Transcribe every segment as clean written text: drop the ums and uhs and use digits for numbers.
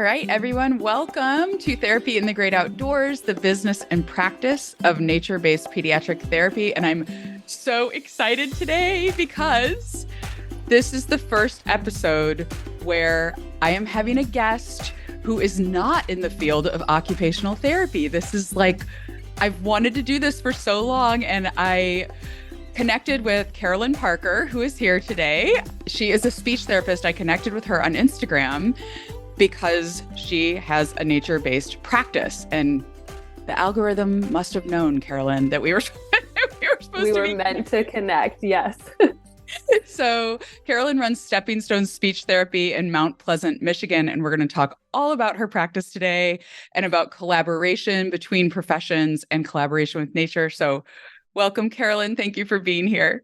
right, everyone, welcome to Therapy in the Great Outdoors, the business and practice of nature-based pediatric therapy. And I'm so excited today because this is the first episode where I am having a guest who is not in the field of occupational therapy. This is like, I've wanted to do this for so long, and I connected with Carolyn Parker, who is here today. She is a speech therapist. I connected with her on Instagram because she has a nature-based practice, and the algorithm must have known, Carolyn, that we were meant to connect. Yes. So Carolyn runs Stepping Stone Speech Therapy in Mount Pleasant, Michigan, and we're going to talk all about her practice today and about collaboration between professions and collaboration with nature. So welcome, Carolyn. Thank you for being here.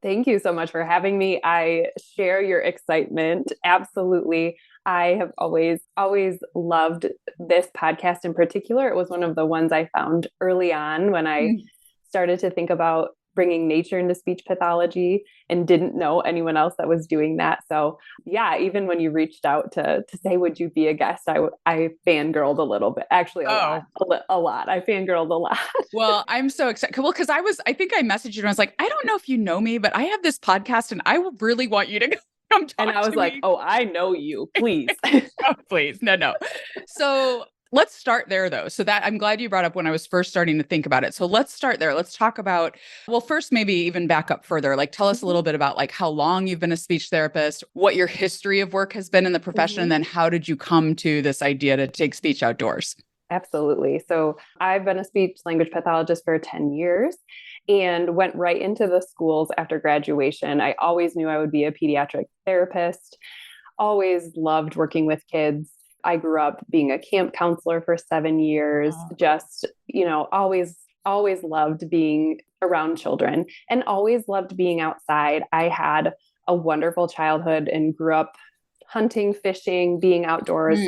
Thank you so much for having me. I share your excitement. Absolutely. I have always loved this podcast in particular. It was one of the ones I found early on when I started to think about bringing nature into speech pathology and didn't know anyone else that was doing that. So yeah, even when you reached out to say, would you be a guest? I fangirled a little bit, actually a lot. I fangirled a lot. Well, I'm so excited. Well, because I think I messaged you and I was like, I don't know if you know me, but I have this podcast and I really want you to come talk to me. And I was like, oh, I know you, please. Oh, please. No. So let's start there, though. So that I'm glad you brought up when I was first starting to think about it. So let's start there. Let's talk about, well, first, maybe even back up further. Like, tell us a little bit about like how long you've been a speech therapist, what your history of work has been in the profession, and then how did you come to this idea to take speech outdoors? Absolutely. So I've been a speech language pathologist for 10 years and went right into the schools after graduation. I always knew I would be a pediatric therapist, always loved working with kids. I grew up being a camp counselor for 7 years, just, always loved being around children and always loved being outside. I had a wonderful childhood and grew up hunting, fishing, being outdoors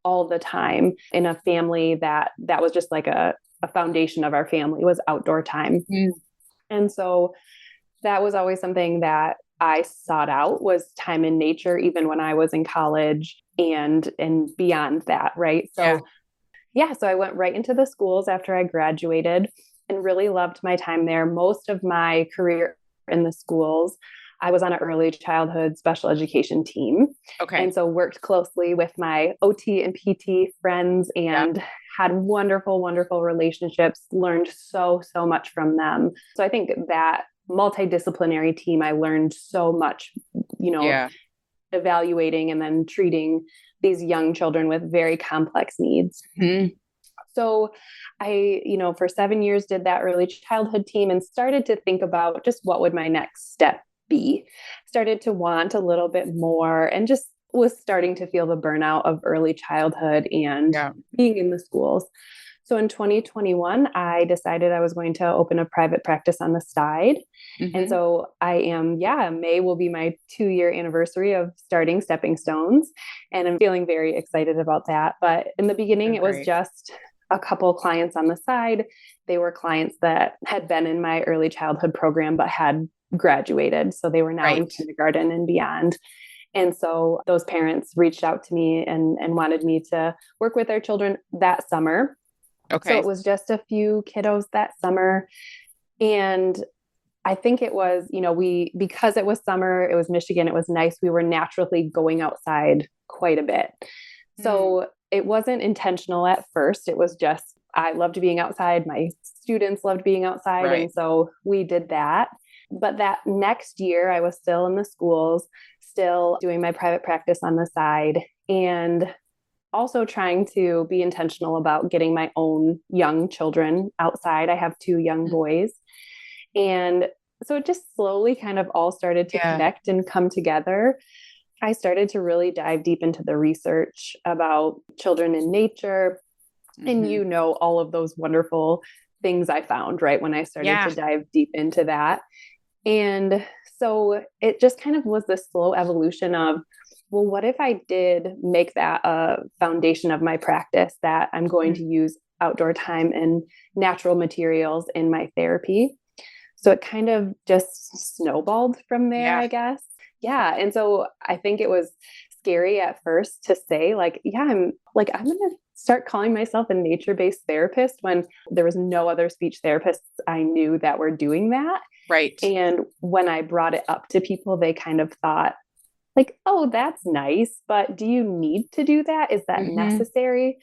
all the time in a family that was just like a foundation of our family was outdoor time. And so that was always something that I sought out, was time in nature, even when I was in college and beyond that. Right. So so I went right into the schools after I graduated and really loved my time there. Most of my career in the schools, I was on an early childhood special education team. Okay. And so worked closely with my OT and PT friends and had wonderful, wonderful relationships, learned so much from them. So I think that multidisciplinary team, I learned so much, evaluating and then treating these young children with very complex needs. So I, for 7 years did that early childhood team and started to think about just what would my next step be. Started to want a little bit more and just was starting to feel the burnout of early childhood and being in the schools. So in 2021, I decided I was going to open a private practice on the side. And so I am, May will be my 2-year anniversary of starting Stepping Stones. And I'm feeling very excited about that. But in the beginning, it was just a couple clients on the side. They were clients that had been in my early childhood program, but had graduated. So they were now in kindergarten and beyond. And so those parents reached out to me and wanted me to work with their children that summer. Okay. So it was just a few kiddos that summer. And I think it was, because it was summer, it was Michigan, it was nice. We were naturally going outside quite a bit. So it wasn't intentional at first. It was just, I loved being outside. My students loved being outside. And so we did that. But that next year I was still in the schools, still doing my private practice on the side, and also trying to be intentional about getting my own young children outside. I have 2 young boys. And so it just slowly kind of all started to connect and come together. I started to really dive deep into the research about children in nature. And all of those wonderful things I found, right, when I started to dive deep into that. And so it just kind of was this slow evolution of, well, what if I did make that a foundation of my practice, that I'm going to use outdoor time and natural materials in my therapy? So it kind of just snowballed from there, I guess. Yeah. And so I think it was scary at first to say like, yeah, I'm going to start calling myself a nature-based therapist when there was no other speech therapists I knew that were doing that. Right. And when I brought it up to people, they kind of thought like, oh, that's nice, but do you need to do that? Is that necessary?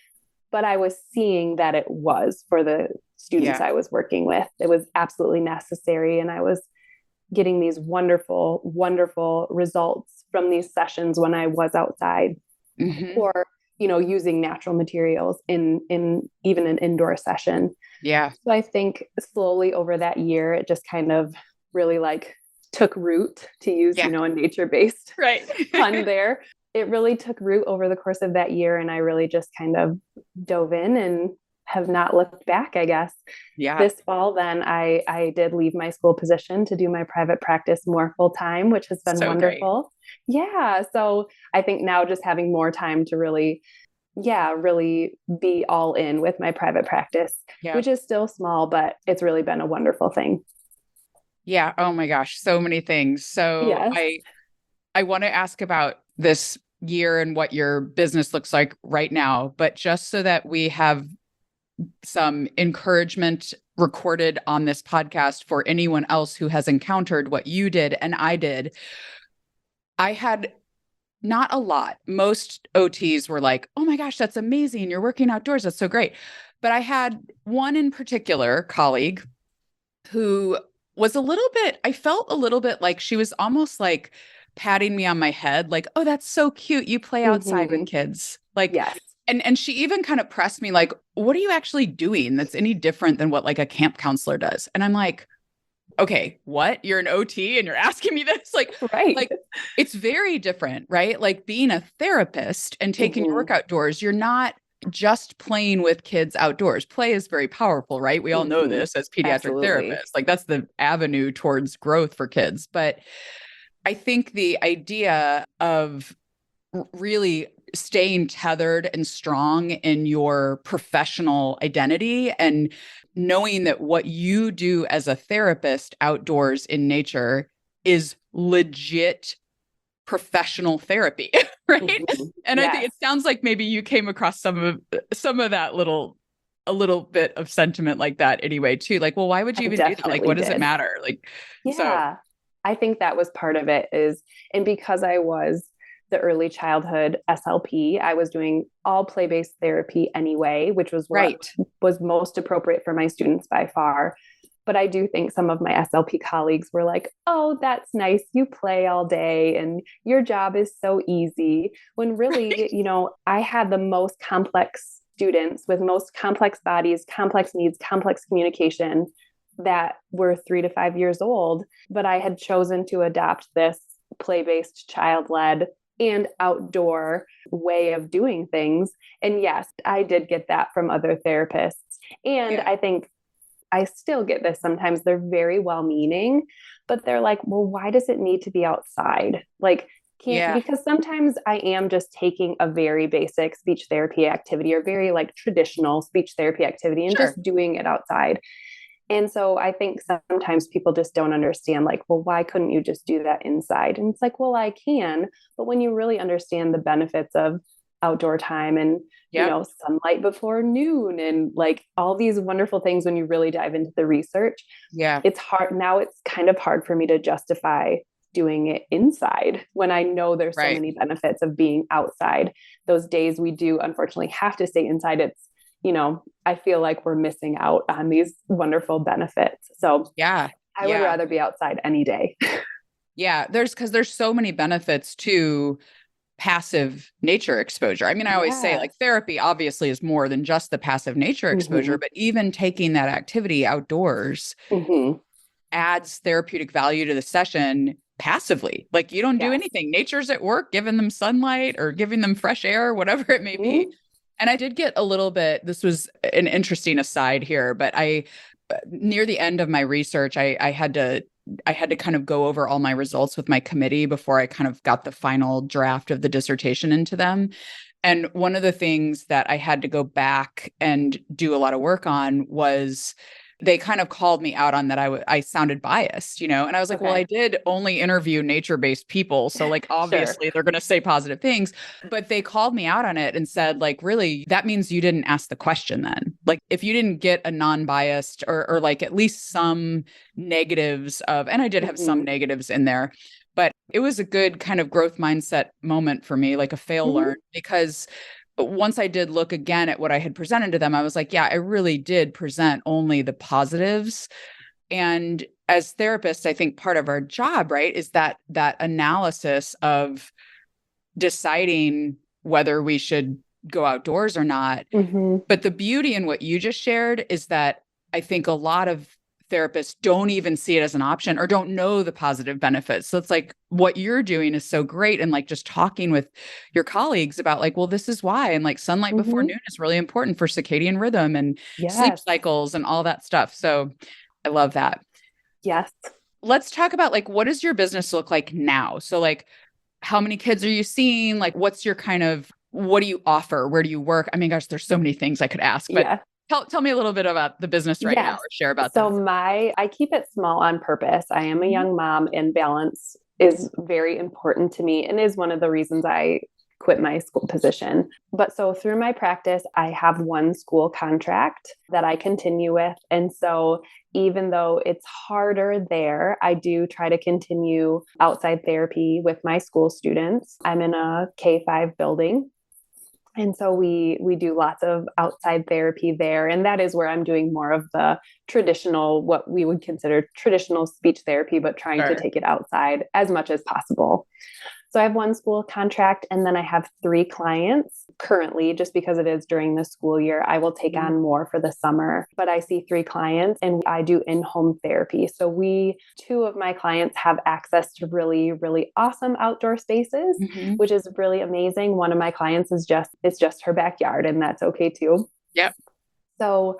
But I was seeing that it was for the students I was working with. It was absolutely necessary. And I was getting these wonderful, wonderful results from these sessions when I was outside or, using natural materials in even an indoor session. Yeah. So I think slowly over that year, it just kind of really like took root, to use, a nature-based pun there. It really took root over the course of that year. And I really just kind of dove in and have not looked back, I guess. Yeah. This fall, then I did leave my school position to do my private practice more full time, which has been so wonderful. Great. Yeah. So I think now just having more time to really be all in with my private practice, which is still small, but it's really been a wonderful thing. Yeah. Oh my gosh. So many things. So I want to ask about this year and what your business looks like right now, but just so that we have some encouragement recorded on this podcast for anyone else who has encountered what you did and I did. I had not a lot. Most OTs were like, oh my gosh, that's amazing. You're working outdoors. That's so great. But I had one in particular colleague who was I felt a little bit like she was almost like patting me on my head, like, oh, that's so cute. You play outside with kids. Like, and she even kind of pressed me like, what are you actually doing that's any different than what like a camp counselor does? And I'm like, okay, what? You're an OT and you're asking me this? Like it's very different, right? Like being a therapist and taking your work outdoors, you're not just playing with kids outdoors. Play is very powerful, right? We all know this as pediatric therapists. Like that's the avenue towards growth for kids. But I think the idea of really staying tethered and strong in your professional identity and knowing that what you do as a therapist outdoors in nature is legit professional therapy, right? And I think it sounds like maybe you came across some of that a little bit of sentiment like that anyway too. Like, well, why would you even do that? Like, what does it matter? Like, I think that was part of it and because I was the early childhood SLP, I was doing all play-based therapy anyway, which was what was most appropriate for my students by far. But I do think some of my SLP colleagues were like, oh, that's nice. You play all day and your job is so easy. When really, I had the most complex students with most complex bodies, complex needs, complex communication that were 3 to 5 years old. But I had chosen to adopt this play-based, child-led, and outdoor way of doing things. And yes, I did get that from other therapists. And I think I still get this sometimes. They're very well-meaning, but they're like, well, why does it need to be outside? Like, because sometimes I am just taking a very basic speech therapy activity or very like traditional speech therapy activity and just doing it outside. And so I think sometimes people just don't understand, like, well, why couldn't you just do that inside? And it's like, well, I can. But when you really understand the benefits of outdoor time and, sunlight before noon and like all these wonderful things, when you really dive into the research, it's hard. Now it's kind of hard for me to justify doing it inside when I know there's so many benefits of being outside. Those days we do unfortunately have to stay inside. It's, I feel like we're missing out on these wonderful benefits. So I would rather be outside any day. Because there's so many benefits to passive nature exposure. I mean, I always say like therapy obviously is more than just the passive nature exposure, but even taking that activity outdoors adds therapeutic value to the session passively. Like you don't do anything. Nature's at work, giving them sunlight or giving them fresh air, whatever it may be. And I did get a little bit, this was an interesting aside here, but near the end of my research, I had to kind of go over all my results with my committee before I kind of got the final draft of the dissertation into them. And one of the things that I had to go back and do a lot of work on was they kind of called me out on that. I sounded biased, and I was like, well, I did only interview nature-based people. So like, obviously Sure. they're going to say positive things, but they called me out on it and said like, really, that means you didn't ask the question then. Like if you didn't get a non-biased or like at least some negatives and I did have some negatives in there, but it was a good kind of growth mindset moment for me, like a fail learn, because once I did look again at what I had presented to them, I was like, yeah, I really did present only the positives. And as therapists, I think part of our job, right, is that analysis of deciding whether we should go outdoors or not. But the beauty in what you just shared is that I think a lot of therapists don't even see it as an option or don't know the positive benefits. So it's like what you're doing is so great. And like just talking with your colleagues about like, well, this is why. And like sunlight before noon is really important for circadian rhythm and sleep cycles and all that stuff. So I love that. Yes. Let's talk about like, what does your business look like now? So like, how many kids are you seeing? Like, what's your what do you offer? Where do you work? I mean, gosh, there's so many things I could ask, but tell me a little bit about the business right now or share about that. So I keep it small on purpose. I am a young mom and balance is very important to me and is one of the reasons I quit my school position. But so through my practice, I have one school contract that I continue with. And so even though it's harder there, I do try to continue outside therapy with my school students. I'm in a K-5 building. And so we do lots of outside therapy there. And that is where I'm doing more of the traditional, what we would consider traditional speech therapy, but trying to take it outside as much as possible. So I have one school contract and then I have 3 clients currently, just because it is during the school year. I will take on more for the summer, but I see 3 clients and I do in-home therapy. So 2 of my clients have access to really, really awesome outdoor spaces, which is really amazing. One of my clients is just her backyard and that's okay too. Yep. So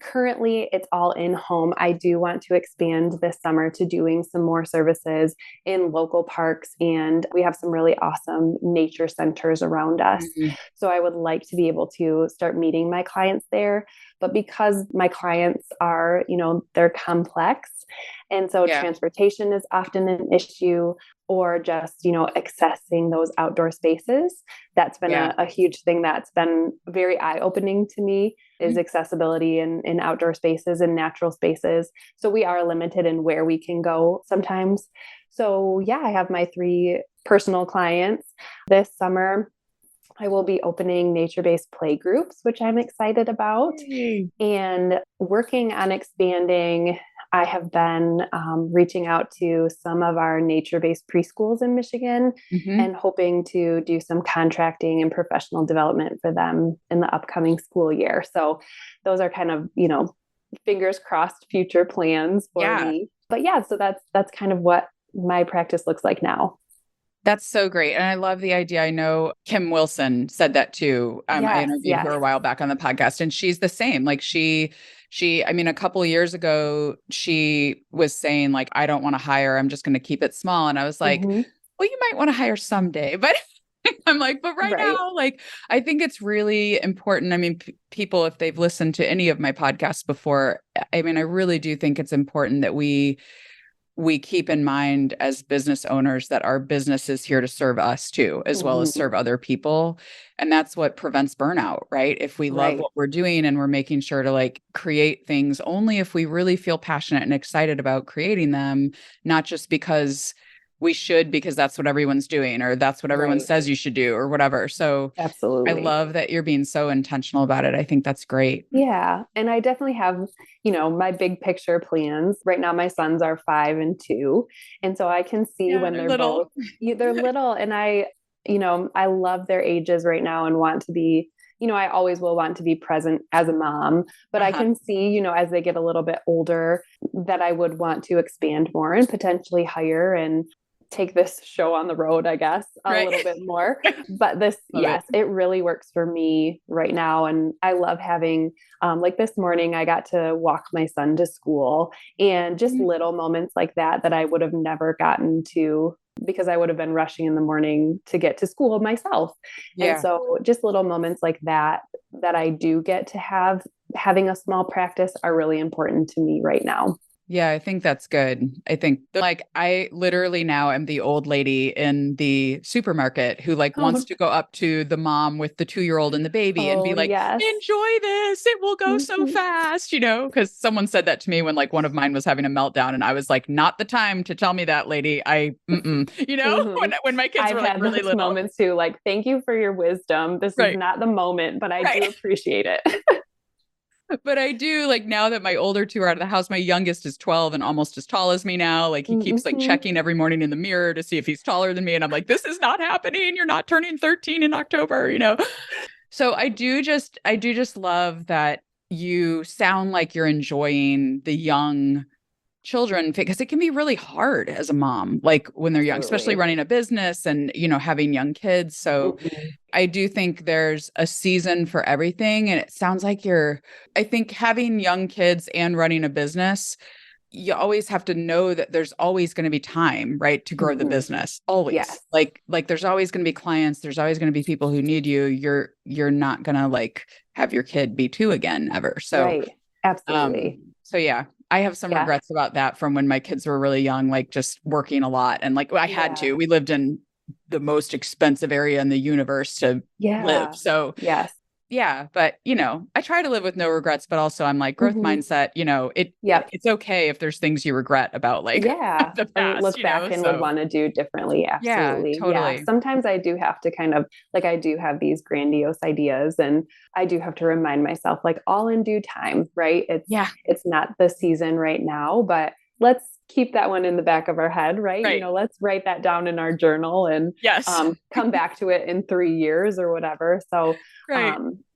currently it's all in home. I do want to expand this summer to doing some more services in local parks. And we have some really awesome nature centers around us. So I would like to be able to start meeting my clients there. But because my clients are, they're complex. And so transportation is often an issue or just, accessing those outdoor spaces. That's been a huge thing that's been very eye-opening to me is accessibility in outdoor spaces and natural spaces. So we are limited in where we can go sometimes. So I have my 3 personal clients this summer. I will be opening nature-based play groups, which I'm excited about, and working on expanding. I have been reaching out to some of our nature-based preschools in Michigan and hoping to do some contracting and professional development for them in the upcoming school year. So those are kind of, fingers crossed future plans for me. But so that's kind of what my practice looks like now. That's so great. And I love the idea. I know Kim Wilson said that too. I interviewed her a while back on the podcast and she's the same. Like I mean, a couple of years ago, she was saying like, I don't want to hire, I'm just going to keep it small. And I was like, well, you might want to hire someday, but I'm like, but right now, like, I think it's really important. I mean, people, if they've listened to any of my podcasts before, I mean, I really do think it's important that we keep in mind as business owners that our business is here to serve us too, as well as serve other people. And that's what prevents burnout, right? If we love what we're doing and we're making sure to like create things only if we really feel passionate and excited about creating them, not just because we should, because that's what everyone's doing, or that's what everyone says you should do or whatever. So absolutely. I love that you're being so intentional about it. I think that's great. Yeah. And I definitely have, my big picture plans. Right now, my sons are 5 and 2. And so I can see when they're little. They're little. And I love their ages right now and want to be, I always will want to be present as a mom, but I can see, as they get a little bit older that I would want to expand more and potentially hire and take this show on the road, I guess, a little bit more. But it really works for me right now. And I love having, like this morning, I got to walk my son to school and just little moments like that I would have never gotten to because I would have been rushing in the morning to get to school myself. And so just little moments like that I do get to have having a small practice are really important to me right now. Yeah, I think that's good. I think like I literally now am the old lady in the supermarket who like wants to go up to the mom with the 2-year-old and the baby and be like, yes. enjoy this. It will go so fast, because someone said that to me when like one of mine was having a meltdown and I was like, not the time to tell me that, lady. When my kids I've were like had really those little moments too, like, thank you for your wisdom. This is not the moment, but I do appreciate it. But I do, like, now that my older two are out of the house, my youngest is 12 and almost as tall as me now. Like he keeps like checking every morning in the mirror to see if he's taller than me. And I'm like, this is not happening. You're not turning 13 in October, So I do just love that you sound like you're enjoying the young children, because it can be really hard as a mom, like when they're young, especially running a business and, having young kids. So I do think there's a season for everything. And it sounds like I think having young kids and running a business, you always have to know that there's always going to be time, right, to grow the business. Always. Yes. Like there's always going to be clients. There's always going to be people who need you. You're not going to like have your kid be 2 again ever. So right. Absolutely. So yeah, I have some regrets about that from when my kids were really young, like just working a lot. And like I had to, we lived in the most expensive area in the universe to live. So yeah, but I try to live with no regrets, but also I'm like growth mindset, it's okay if there's things you regret about like the past, or look back and would want to do differently. Absolutely. Yeah, totally. Yeah. Sometimes I do have to kind of like, I do have these grandiose ideas and I do have to remind myself like all in due time, right? It's not the season right now, but let's keep that one in the back of our head, right? Let's write that down in our journal and come back to it in 3 years or whatever. So,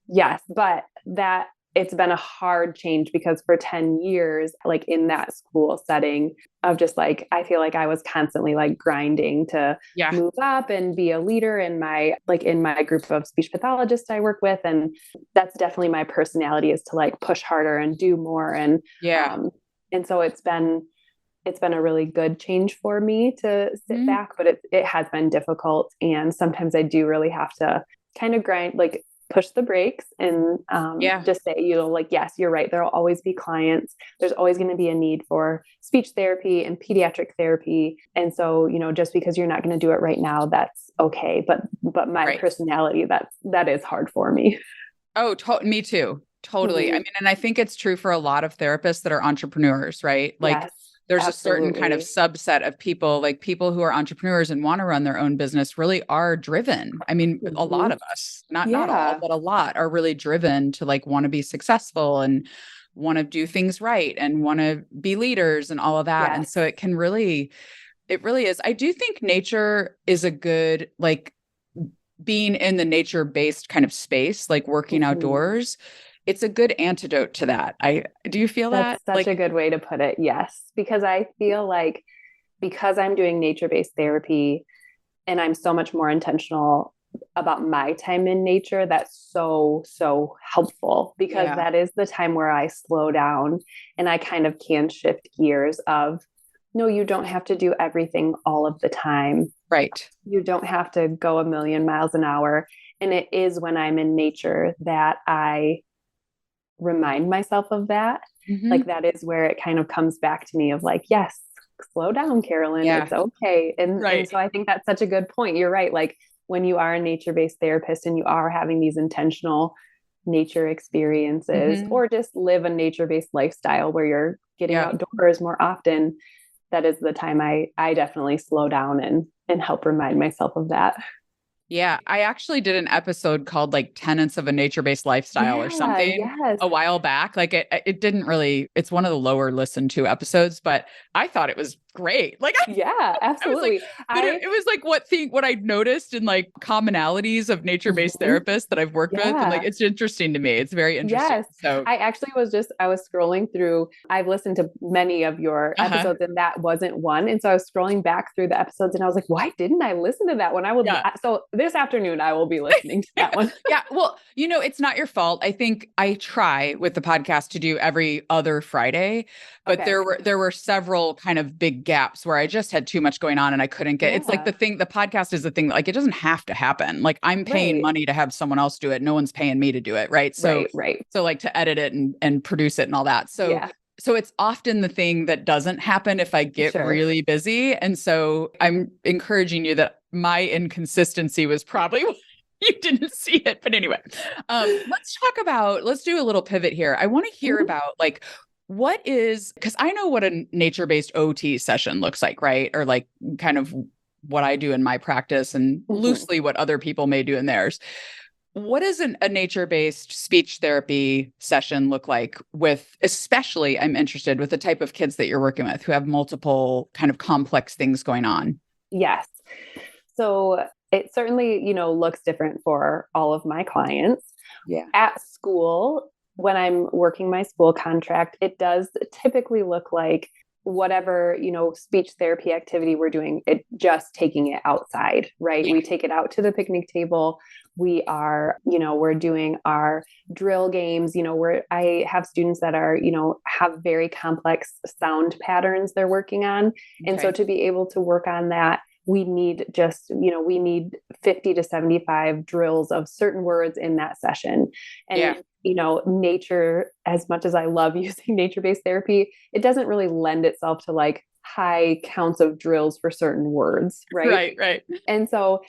yes, but that it's been a hard change because for 10 years, like in that school setting of just like, I feel like I was constantly like grinding to move up and be a leader in my group of speech pathologists I work with. And that's definitely my personality, is to like push harder and do more. And, and so it's been a really good change for me to sit back, but it has been difficult. And sometimes I do really have to kind of grind, like push the brakes and just say, like, yes, you're right. There'll always be clients. There's always going to be a need for speech therapy and pediatric therapy. And so, just because you're not going to do it right now, that's okay. But my personality, that is hard for me. Oh, me too. Totally. I mean, and I think it's true for a lot of therapists that are entrepreneurs, right? Like there's a certain kind of subset of people, like people who are entrepreneurs and want to run their own business really are driven. I mean, a lot of us, not all, but a lot are really driven to like want to be successful and want to do things right and want to be leaders and all of that. And so it really is. I do think nature is a good, like being in the nature-based kind of space, like working outdoors. It's a good antidote to that. Do you feel that? That's such a good way to put it. Yes. Because I feel like because I'm doing nature-based therapy and I'm so much more intentional about my time in nature, that's so, so helpful, because that is the time where I slow down and I kind of can shift gears of, no, you don't have to do everything all of the time. Right. You don't have to go a million miles an hour. And it is when I'm in nature that I remind myself of that. Like that is where it kind of comes back to me of like, yes, slow down, Carolyn. It's okay. And so I think that's such a good point. You're right. Like when you are a nature-based therapist and you are having these intentional nature experiences or just live a nature-based lifestyle where you're getting outdoors more often, that is the time I definitely slow down and help remind myself of that. Yeah, I actually did an episode called like Tenets of a Nature-Based Lifestyle or something a while back. Like it didn't really, it's one of the lower listened to episodes, but I thought it was great. Like, absolutely. It was like what I noticed in like commonalities of nature-based therapists that I've worked with. And like, it's interesting to me. It's very interesting. Yes. So I was scrolling through, I've listened to many of your episodes and that wasn't one. And so I was scrolling back through the episodes and I was like, why didn't I listen to that one? So this afternoon I will be listening to that one. Well, it's not your fault. I think I try with the podcast to do every other Friday, but there were several kind of big gaps where I just had too much going on and I couldn't get, it's like the podcast is the thing, like, it doesn't have to happen. Like, I'm paying money to have someone else do it. No one's paying me to do it. Right. So, so like to edit it and produce it and all that. So, so it's often the thing that doesn't happen if I get really busy. And so I'm encouraging you that my inconsistency was probably you didn't see it. But anyway, let's do a little pivot here. I want to hear about like, what is, because I know what a nature-based OT session looks like, right? Or like kind of what I do in my practice and loosely what other people may do in theirs. What does a nature-based speech therapy session look like with, especially I'm interested with the type of kids that you're working with who have multiple kind of complex things going on? Yes. So it certainly, looks different for all of my clients. Yeah. At school, when I'm working my school contract, it does typically look like whatever, speech therapy activity we're doing, it just taking it outside, right? Yeah. We take it out to the picnic table. We are, we're doing our drill games, where I have students that are, have very complex sound patterns they're working on. Okay. And so to be able to work on that, we need just, we need 50 to 75 drills of certain words in that session. And, nature, as much as I love using nature-based therapy, it doesn't really lend itself to like high counts of drills for certain words. Right. Right. And so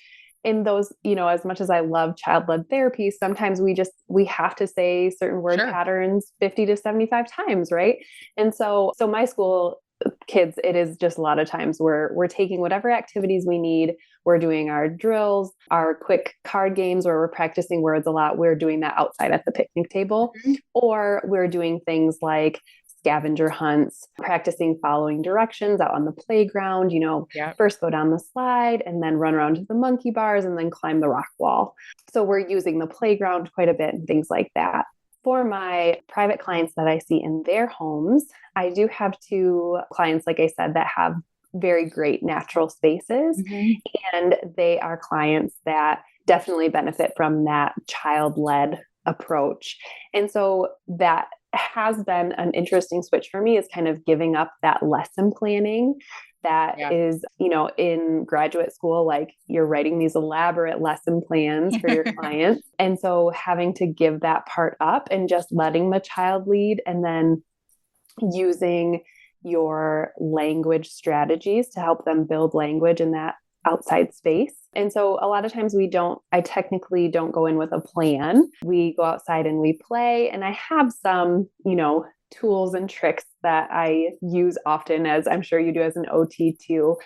in those, as much as I love child-led therapy, sometimes we have to say certain word patterns 50 to 75 times. Right. And so my school kids, it is just a lot of times we're taking whatever activities we need. We're doing our drills, our quick card games where we're practicing words a lot. We're doing that outside at the picnic table, or we're doing things like scavenger hunts, practicing following directions out on the playground, first go down the slide and then run around to the monkey bars and then climb the rock wall. So we're using the playground quite a bit and things like that. For my private clients that I see in their homes, I do have 2 clients, like I said, that have very great natural spaces. And they are clients that definitely benefit from that child-led approach. And so that has been an interesting switch for me, is kind of giving up that lesson planning that is, in graduate school, like you're writing these elaborate lesson plans for your clients. And so having to give that part up and just letting the child lead, and then using your language strategies to help them build language in that outside space. And so a lot of times I technically don't go in with a plan. We go outside and we play, and I have some, tools and tricks that I use often, as I'm sure you do as an OT too.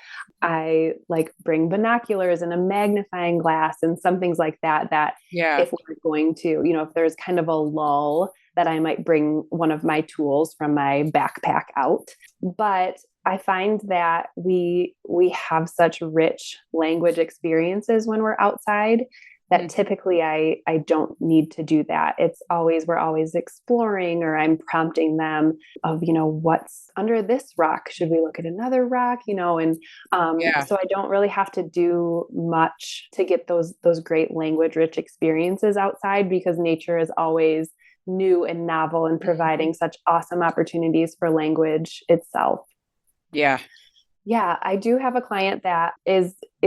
I like bring binoculars and a magnifying glass and some things like that, if we're going to, if there's kind of a lull, that I might bring one of my tools from my backpack out. But I find that we have such rich language experiences when we're outside that typically I don't need to do that. We're always exploring, or I'm prompting them of, what's under this rock? Should we look at another rock? So I don't really have to do much to get those great language rich experiences outside, because nature is always new and novel and providing such awesome opportunities for language itself. Yeah. Yeah, I do have a client that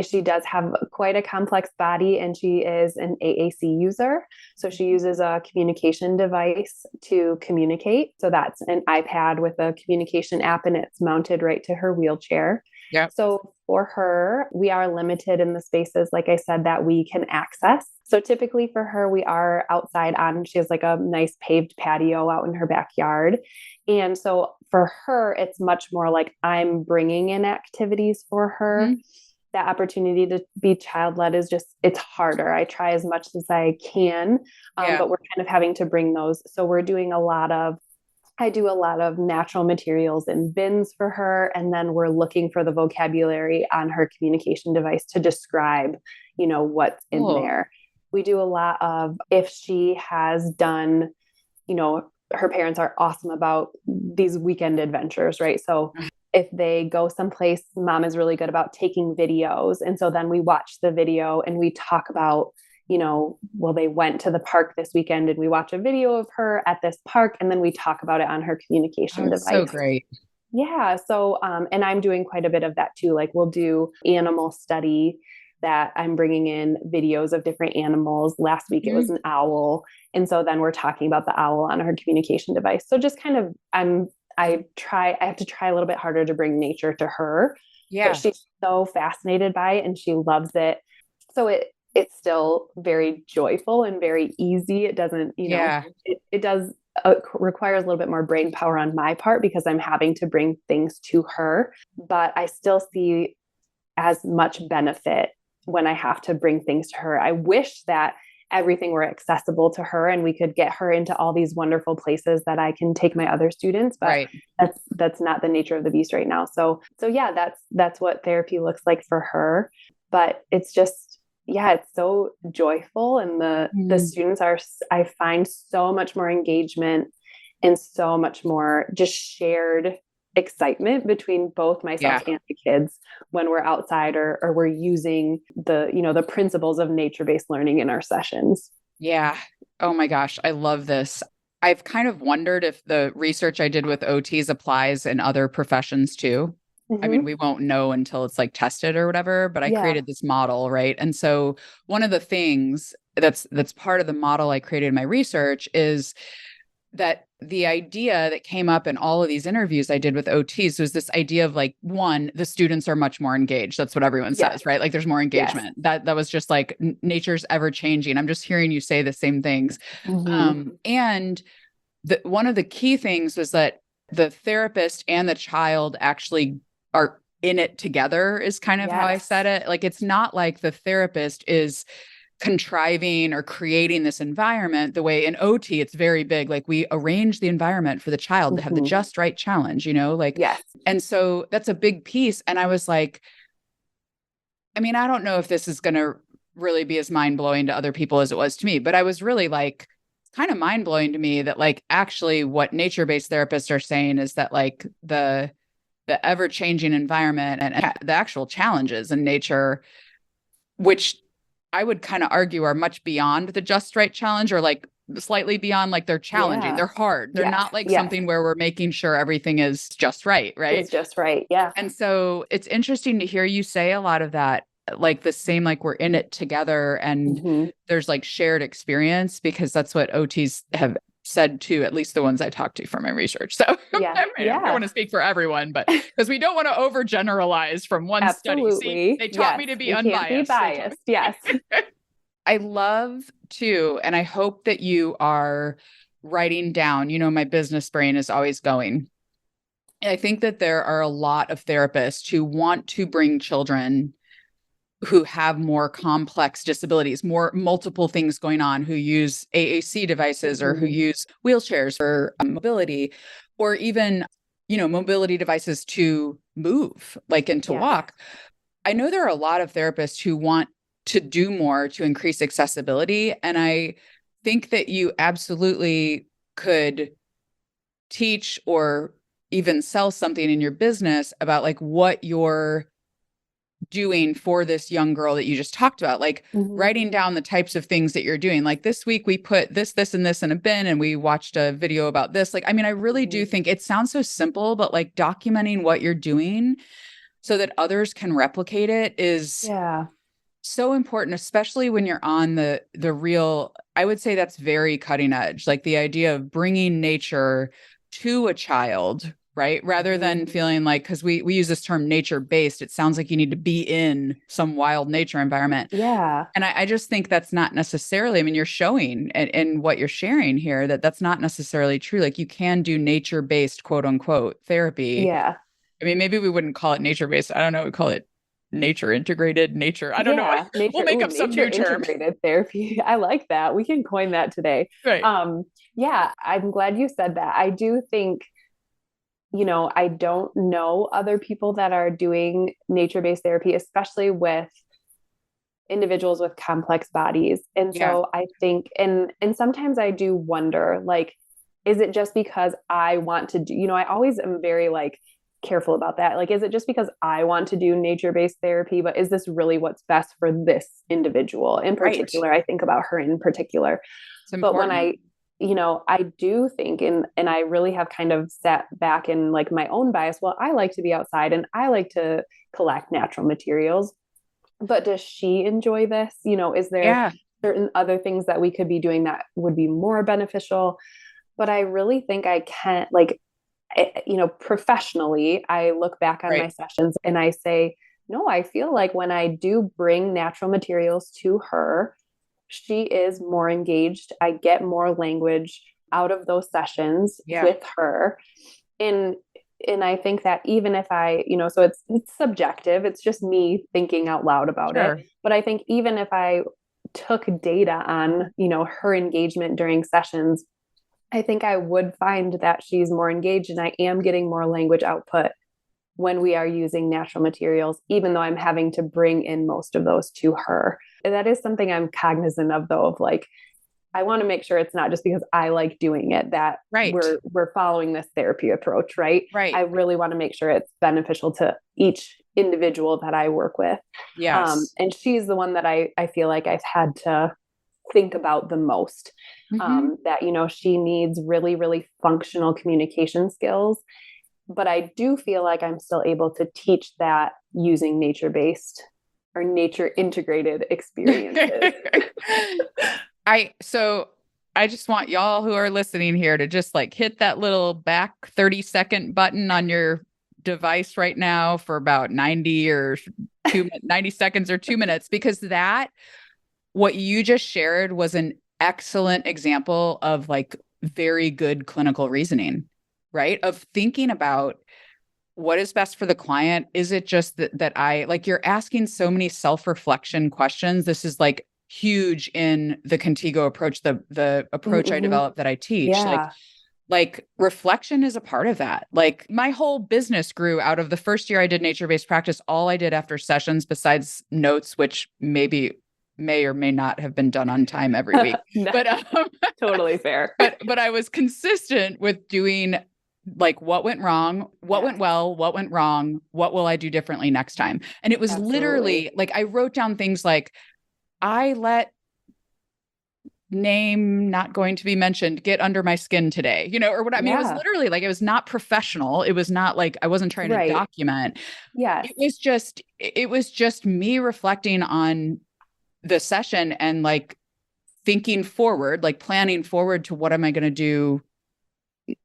she does have quite a complex body, and she is an AAC user. So she uses a communication device to communicate. So that's an iPad with a communication app, and it's mounted right to her wheelchair. Yeah. So for her, we are limited in the spaces, like I said, that we can access. So typically for her, we are outside she has like a nice paved patio out in her backyard. And so for her, it's much more like I'm bringing in activities for her. That opportunity to be child-led is it's harder. I try as much as I can, but we're kind of having to bring those. So we're doing I do a lot of natural materials in bins for her. And then we're looking for the vocabulary on her communication device to describe, what's in there. We do a lot of, if she has done, her parents are awesome about these weekend adventures, right? So if they go someplace, mom is really good about taking videos. And so then we watch the video and we talk about, they went to the park this weekend and we watch a video of her at this park, and then we talk about it on her communication device. So great. Yeah. So, and I'm doing quite a bit of that too. Like we'll do animal study that I'm bringing in videos of different animals. Last week it was Mm. an owl. And so then we're talking about the owl on her communication device. So just kind of, I have to try a little bit harder to bring nature to her, but Yeah. she's so fascinated by it and she loves it. So it's still very joyful and very easy. It doesn't, Yeah. it does requires a little bit more brain power on my part because I'm having to bring things to her, but I still see as much benefit when I have to bring things to her. I wish that everything were accessible to her and we could get her into all these wonderful places that I can take my other students, but Right. that's not the nature of the beast right now. So yeah, that's what therapy looks like for her, but it's just, yeah, it's so joyful and the Mm. students are, I find so much more engagement and so much more just shared excitement between both myself Yeah. and the kids when we're outside or we're using the principles of nature-based learning in our sessions. Yeah. Oh my gosh. I love this. I've kind of wondered if the research I did with OTs applies in other professions too. I mean, Mm-hmm. we won't know until it's like tested or whatever, but I Yeah. created this model, right? And so one of the things that's part of the model I created in my research is that the idea that came up in all of these interviews I did with OTs was this idea of like, one, the students are much more engaged. That's what everyone Yes. says, right? Like there's more Yes. engagement. That was just like nature's ever changing. I'm just hearing you say the same things. Mm-hmm. And one of the key things was that the therapist and the child actually are in it together is kind of how I Yes. said it. Like it's not like the therapist is contriving or creating this environment the way in OT it's very big, like we arrange the environment for the child to have the Mm-hmm. just right challenge, like. Yes. And so that's a big piece, and I was like, I mean, I don't know if this is going to really be as mind-blowing to other people as it was to me, but I was really like, it's kind of mind-blowing to me that like actually what nature-based therapists are saying is that like the ever-changing environment and the actual challenges in nature, which I would kind of argue are much beyond the just right challenge, or like slightly beyond, like they're challenging, Yeah. they're hard. They're Yes. not like Yes. something where we're making sure everything is just right, right? It's just right. Yeah. And so it's interesting to hear you say a lot of that, like the same, like we're in it together and Mm-hmm. there's like shared experience, because that's what OTs have said too, at least the ones I talked to from my research. So Yeah. I mean, I don't Yeah. want to speak for everyone, but because we don't want to overgeneralize from one study. See, Absolutely. they taught Yes. me to be We can't be unbiased. biased. Yes. I love too, and I hope that you are writing down, my business brain is always going. I think that there are a lot of therapists who want to bring children who have more complex disabilities, more multiple things going on, who use AAC devices or who Mm-hmm. use wheelchairs for mobility, or even, mobility devices to move, like and to Yes. walk. I know there are a lot of therapists who want to do more to increase accessibility. And I think that you absolutely could teach or even sell something in your business about like what you're doing for this young girl that you just talked about, like Mm-hmm. writing down the types of things that you're doing. Like this week we put this, and this in a bin and we watched a video about this. Like, I mean, I really do think it sounds so simple, but like documenting what you're doing so that others can replicate it is Yeah. so important, especially when you're on the real, I would say that's very cutting edge, like the idea of bringing nature to a child, right? Rather than feeling like, because we use this term nature based, it sounds like you need to be in some wild nature environment. Yeah. And I just think that's not necessarily, I mean, you're showing and what you're sharing here that that's not necessarily true. Like you can do nature based, quote unquote, therapy. Yeah. I mean, maybe we wouldn't call it nature based. I don't know. We call it nature integrated nature. I don't know. Yeah. We'll Nature, make up some nature new term. integrated therapy. I like that. We can coin that today. Right. Yeah, I'm glad you said that. I do think, I don't know other people that are doing nature-based therapy, especially with individuals with complex bodies. And Yeah. so I think, and sometimes I do wonder, like, is it just because I want to do, I always am very like careful about that. Like, is it just because I want to do nature-based therapy, but is this really what's best for this individual in Right. particular? I think about her in particular. It's But when important. I do think, and I really have kind of sat back in like my own bias. Well, I like to be outside and I like to collect natural materials, but does she enjoy this? Is there Yeah. certain other things that we could be doing that would be more beneficial? But I really think I can, like, professionally, I look back on my Right. sessions and I say, no, I feel like when I do bring natural materials to her, she is more engaged. I get more language out of those sessions Yeah. with her. And and I think that even if so it's subjective, it's just me thinking out loud about it. Sure. But I think even if I took data on, her engagement during sessions, I think I would find that she's more engaged and I am getting more language output when we are using natural materials, even though I'm having to bring in most of those to her. And that is something I'm cognizant of, though, of like, I want to make sure it's not just because I like doing it that Right. we're following this therapy approach, right? I Right. really want to make sure it's beneficial to each individual that I work with. Yes. And she's the one that I feel like I've had to think about the most. Mm-hmm. That she needs really, really functional communication skills, but I do feel like I'm still able to teach that using nature-based or nature integrated experiences. So I just want y'all who are listening here to just like hit that little back 30-second button on your device right now for about 90 seconds or 2 minutes, because what you just shared was an excellent example of like very good clinical reasoning, right? Of thinking about what is best for the client. Is it just that I like, you're asking so many self-reflection questions. This is like huge in the Contigo approach, the approach I Mm-hmm. developed that I teach. Yeah. Like reflection is a part of that. Like my whole business grew out of the first year I did nature-based practice. All I did after sessions, besides notes, which maybe may or may not have been done on time every week, No, but totally fair. but I was consistent with doing like what went wrong, what went well, what went wrong, what will I do differently next time? And it was Absolutely. literally like I wrote down things like I let name not going to be mentioned get under my skin today, or what I mean, it was Yeah. literally like it was not professional. It was not like I wasn't trying to Right. document. Yes. It was just me reflecting on the session and like thinking forward, like planning forward to what am I going to do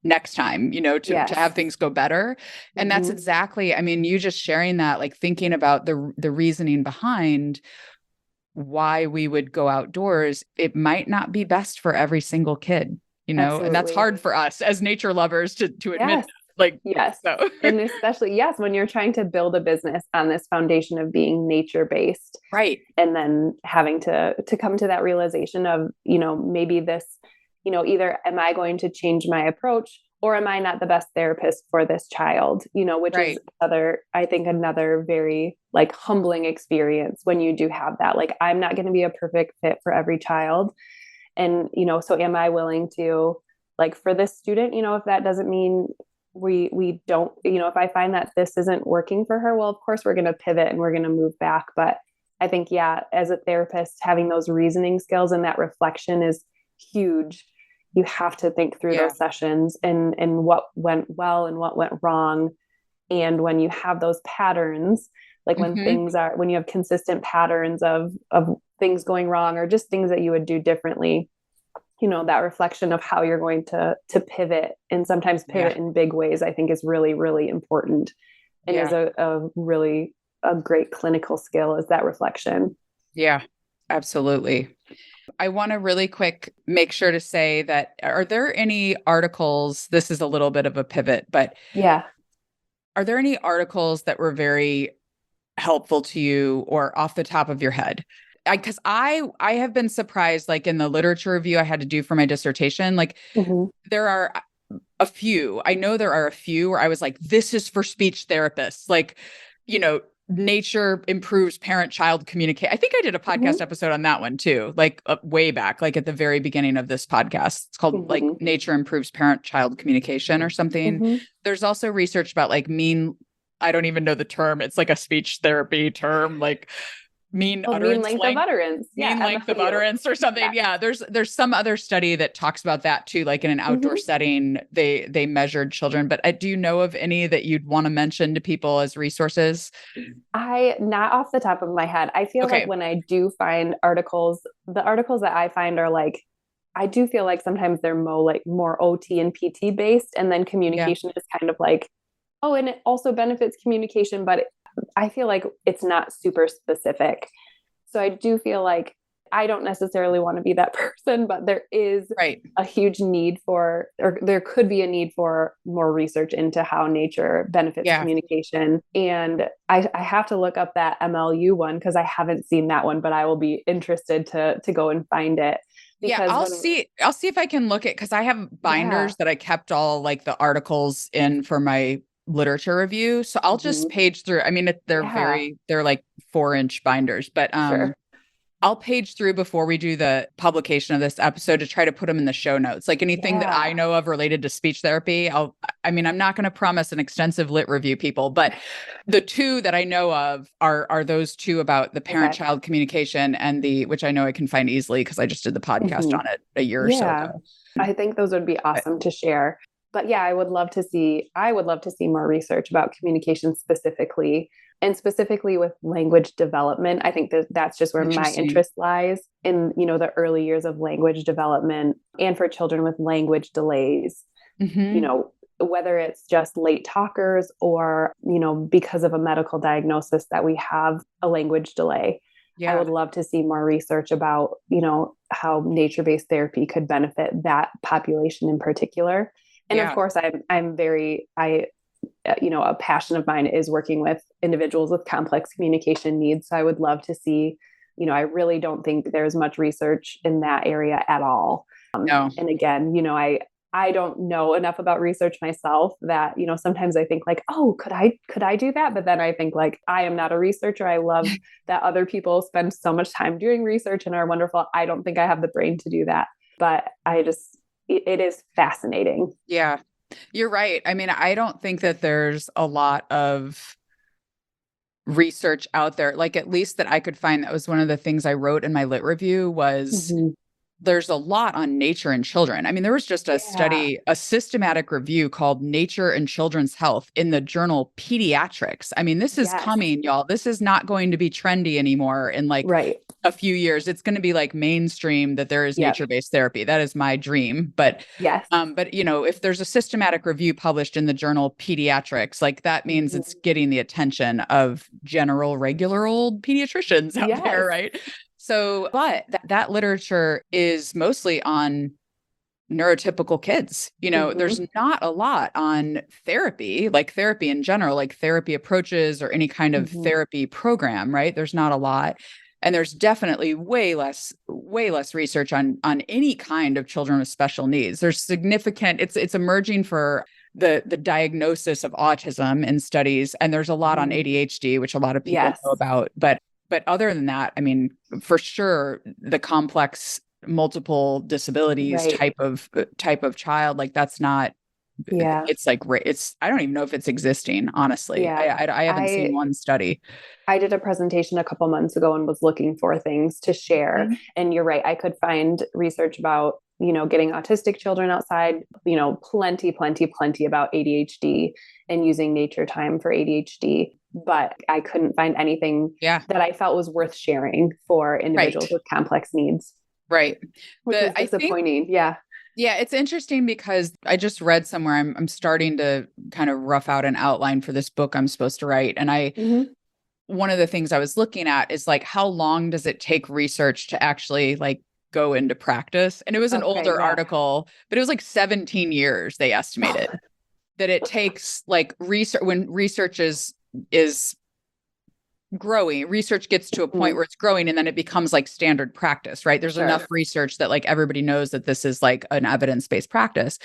next time, to Yes. have things go better. And that's Mm-hmm. exactly, I mean, you just sharing that, like thinking about the reasoning behind why we would go outdoors. It might not be best for every single kid, and that's Absolutely. hard for us as nature lovers to admit, Yes. like, Yes. so. And especially, yes, when you're trying to build a business on this foundation of being nature based, Right. and then having to come to that realization of, maybe this, either am I going to change my approach or am I not the best therapist for this child, which is Right. I think another very like humbling experience when you do have that. Like, I'm not going to be a perfect fit for every child. And, so am I willing to, like, for this student, if that doesn't mean we don't, if I find that this isn't working for her, well, of course we're going to pivot and we're going to move back. But I think, yeah, as a therapist, having those reasoning skills and that reflection is huge. You have to think through Yeah. those sessions and what went well and what went wrong. And when you have those patterns, like Mm-hmm. when you have consistent patterns of things going wrong or just things that you would do differently, that reflection of how you're going to pivot and sometimes Yeah. pivot in big ways, I think is really, really important and is Yeah. a really a great clinical skill, is that reflection. Yeah. Absolutely. I want to really quick make sure to say that, are there any articles? This is a little bit of a pivot, but Yeah. are there any articles that were very helpful to you or off the top of your head? Because I have been surprised, like in the literature review I had to do for my dissertation, like Mm-hmm. there are a few. I know there are a few where I was like, this is for speech therapists. Like, nature improves parent-child communication. I think I did a Mm-hmm. podcast episode on that one too, like way back, like at the very beginning of this podcast. It's called like Mm-hmm. Nature Improves Parent-Child Communication or something. Mm-hmm. There's also research about like I don't even know the term. It's like a speech therapy term, like mean Oh, mean utterance length of length, utterance. mean Yeah. length of MLU. utterance or something. Yeah. There's some other study that talks about that too, like in an outdoor setting, they measured children, but do you know of any that you'd want to mention to people as resources? Not off the top of my head. I feel like Okay. when I do find articles, the articles that I find are like, I do feel like sometimes they're more OT and PT based, and then Yeah. communication is kind of like, oh, and it also benefits communication, but I feel like it's not super specific. So I do feel like I don't necessarily want to be that person, but there is Right. a huge need for, or there could be a need for more research into how nature benefits Yeah. communication. And I have to look up that MLU one because I haven't seen that one, but I will be interested to go and find it. Yeah, Because I'll see if I can look at, because I have binders that I kept all like the articles in for my literature review. So I'll just page through. I mean, they're like 4-inch binders, but sure. I'll page through before we do the publication of this episode to try to put them in the show notes. Like anything that I know of related to speech therapy, I mean, I'm not going to promise an extensive lit review, people, but the two that I know of are those two about the parent-child communication and which I know I can find easily because I just did the podcast on it a year or so ago. I think those would be awesome to share. But yeah, I would love to see more research about communication specifically, and specifically with language development. I think that's just where my interest lies, in, the early years of language development, and for children with language delays. Whether it's just late talkers or, because of a medical diagnosis that we have a language delay. I would love to see more research about, how nature-based therapy could benefit that population in particular. And of course, a passion of mine is working with individuals with complex communication needs. So I would love to see, I really don't think there's much research in that area at all. No. And again, I don't know enough about research myself that, sometimes I think like, oh, could I do that? But then I think like, I am not a researcher. I love that other people spend so much time doing research and are wonderful. I don't think I have the brain to do that, but it is fascinating. Yeah, you're right. I mean, I don't think that there's a lot of research out there, like at least that I could find. That was one of the things I wrote in my lit review was there's a lot on nature and children. I mean, there was just a study, a systematic review called Nature and Children's Health in the journal Pediatrics. I mean, this is coming, y'all. This is not going to be trendy anymore in like a few years. It's going to be like mainstream that there is nature-based therapy. That is my dream. But if there's a systematic review published in the journal Pediatrics, like that means it's getting the attention of general, regular old pediatricians out there, right? So, but that literature is mostly on neurotypical kids. There's not a lot on therapy, like therapy in general, like therapy approaches or any kind of therapy program, right? There's not a lot. And there's definitely way less research on any kind of children with special needs. There's significant, it's emerging for the diagnosis of autism in studies. And there's a lot on ADHD, which a lot of people know about. But other than that, I mean, for sure, the complex multiple disabilities type of child, like that's not, it's like, I don't even know if it's existing, honestly. I haven't seen one study. I did a presentation a couple months ago and was looking for things to share. And you're right, I could find research about, getting autistic children outside, plenty about ADHD and using nature time for ADHD. But I couldn't find anything that I felt was worth sharing for individuals with complex needs. Right. Which is disappointing. Yeah, it's interesting because I just read somewhere I'm starting to kind of rough out an outline for this book I'm supposed to write. And one of the things I was looking at is like, how long does it take research to actually like go into practice? And it was an older article, but it was like 17 years they estimated that it takes, like research, when research is growing, research gets to a point where it's growing and then it becomes like standard practice, right? There's enough research that like everybody knows that this is like an evidence-based practice.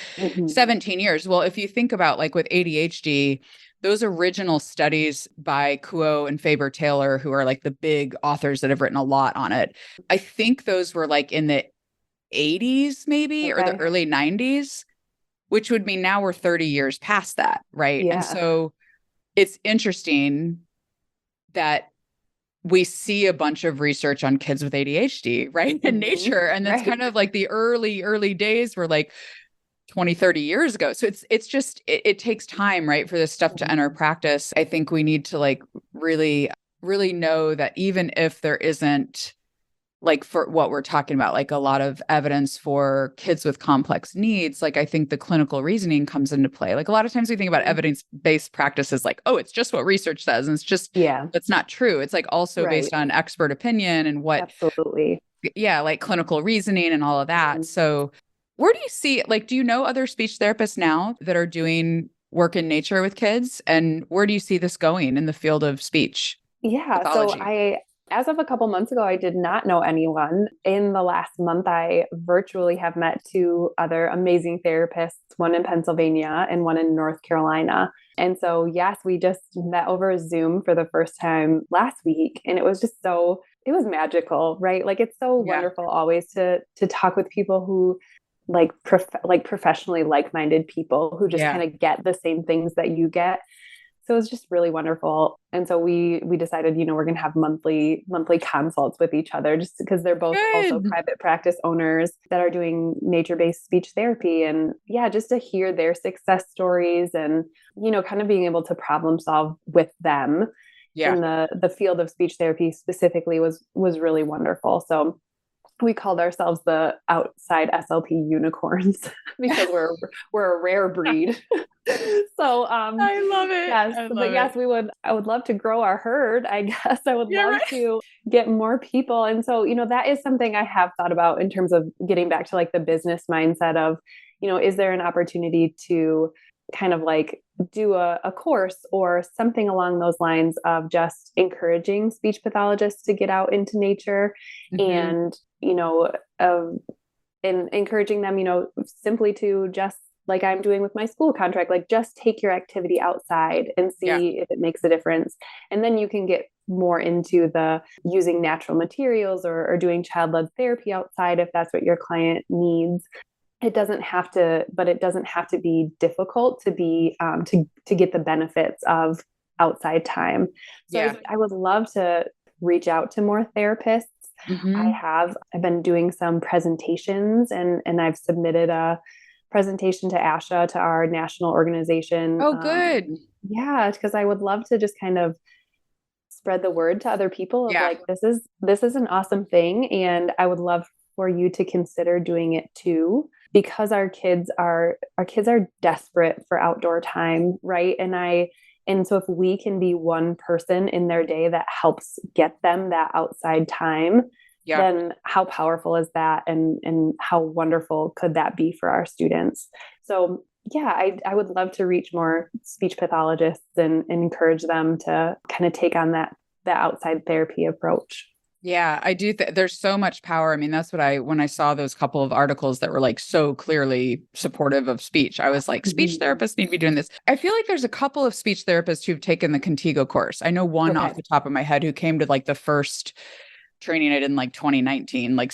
17 years. Well, if you think about like with ADHD, those original studies by Kuo and Faber-Taylor, who are like the big authors that have written a lot on it, I think those were like in the 80s maybe, or the early 90s, which would mean now we're 30 years past that, right? And so it's interesting that we see a bunch of research on kids with ADHD, right? In nature. And that's kind of like the early days were like 20, 30 years ago. So it's just, it takes time, right, for this stuff to enter practice. I think we need to like really, really know that even if there isn't, like for what we're talking about, like a lot of evidence for kids with complex needs, like I think the clinical reasoning comes into play. Like a lot of times we think about evidence-based practices like, oh, it's just what research says. And it's just, that's not true. It's like also based on expert opinion and what, like clinical reasoning and all of that. So where do you see, like, do you know other speech therapists now that are doing work in nature with kids? And where do you see this going in the field of speech pathology? So as of a couple months ago, I did not know anyone. In the last month, I virtually have met two other amazing therapists, one in Pennsylvania and one in North Carolina. And so, yes, we just met over Zoom for the first time last week. And it was just it was magical, right? Like it's so wonderful always to talk with people who like professionally like-minded people who just kind of get the same things that you get. So it was just really wonderful. And so we decided, we're going to have monthly consults with each other just because they're both also private practice owners that are doing nature-based speech therapy. And just to hear their success stories and, kind of being able to problem solve with them in the field of speech therapy specifically was really wonderful. So we called ourselves the outside SLP unicorns because we're a rare breed. So I love it. Yes, I would love to grow our herd. I guess I would love to get more people. And so, that is something I have thought about in terms of getting back to like the business mindset of, is there an opportunity to kind of like do a course or something along those lines of just encouraging speech pathologists to get out into nature and, and encouraging them, simply to just like I'm doing with my school contract, like just take your activity outside and see if it makes a difference. And then you can get more into the using natural materials or doing child-led therapy outside if that's what your client needs. It doesn't have to be difficult to be to get the benefits of outside time. So I would love to reach out to more therapists. I've been doing some presentations and I've submitted a presentation to ASHA, to our national organization. Oh, good. Because I would love to just kind of spread the word to other people of like, this is an awesome thing. And I would love for you to consider doing it too, because our kids are desperate for outdoor time. Right. And so if we can be one person in their day that helps get them that outside time, then how powerful is that? And how wonderful could that be for our students? So I would love to reach more speech pathologists and encourage them to kind of take on that outside therapy approach. Yeah, I do. There's so much power. I mean, that's what when I saw those couple of articles that were like so clearly supportive of speech, I was like, speech therapists need to be doing this. I feel like there's a couple of speech therapists who've taken the Contigo course. I know one off the top of my head who came to like the first training I did in like 2019, like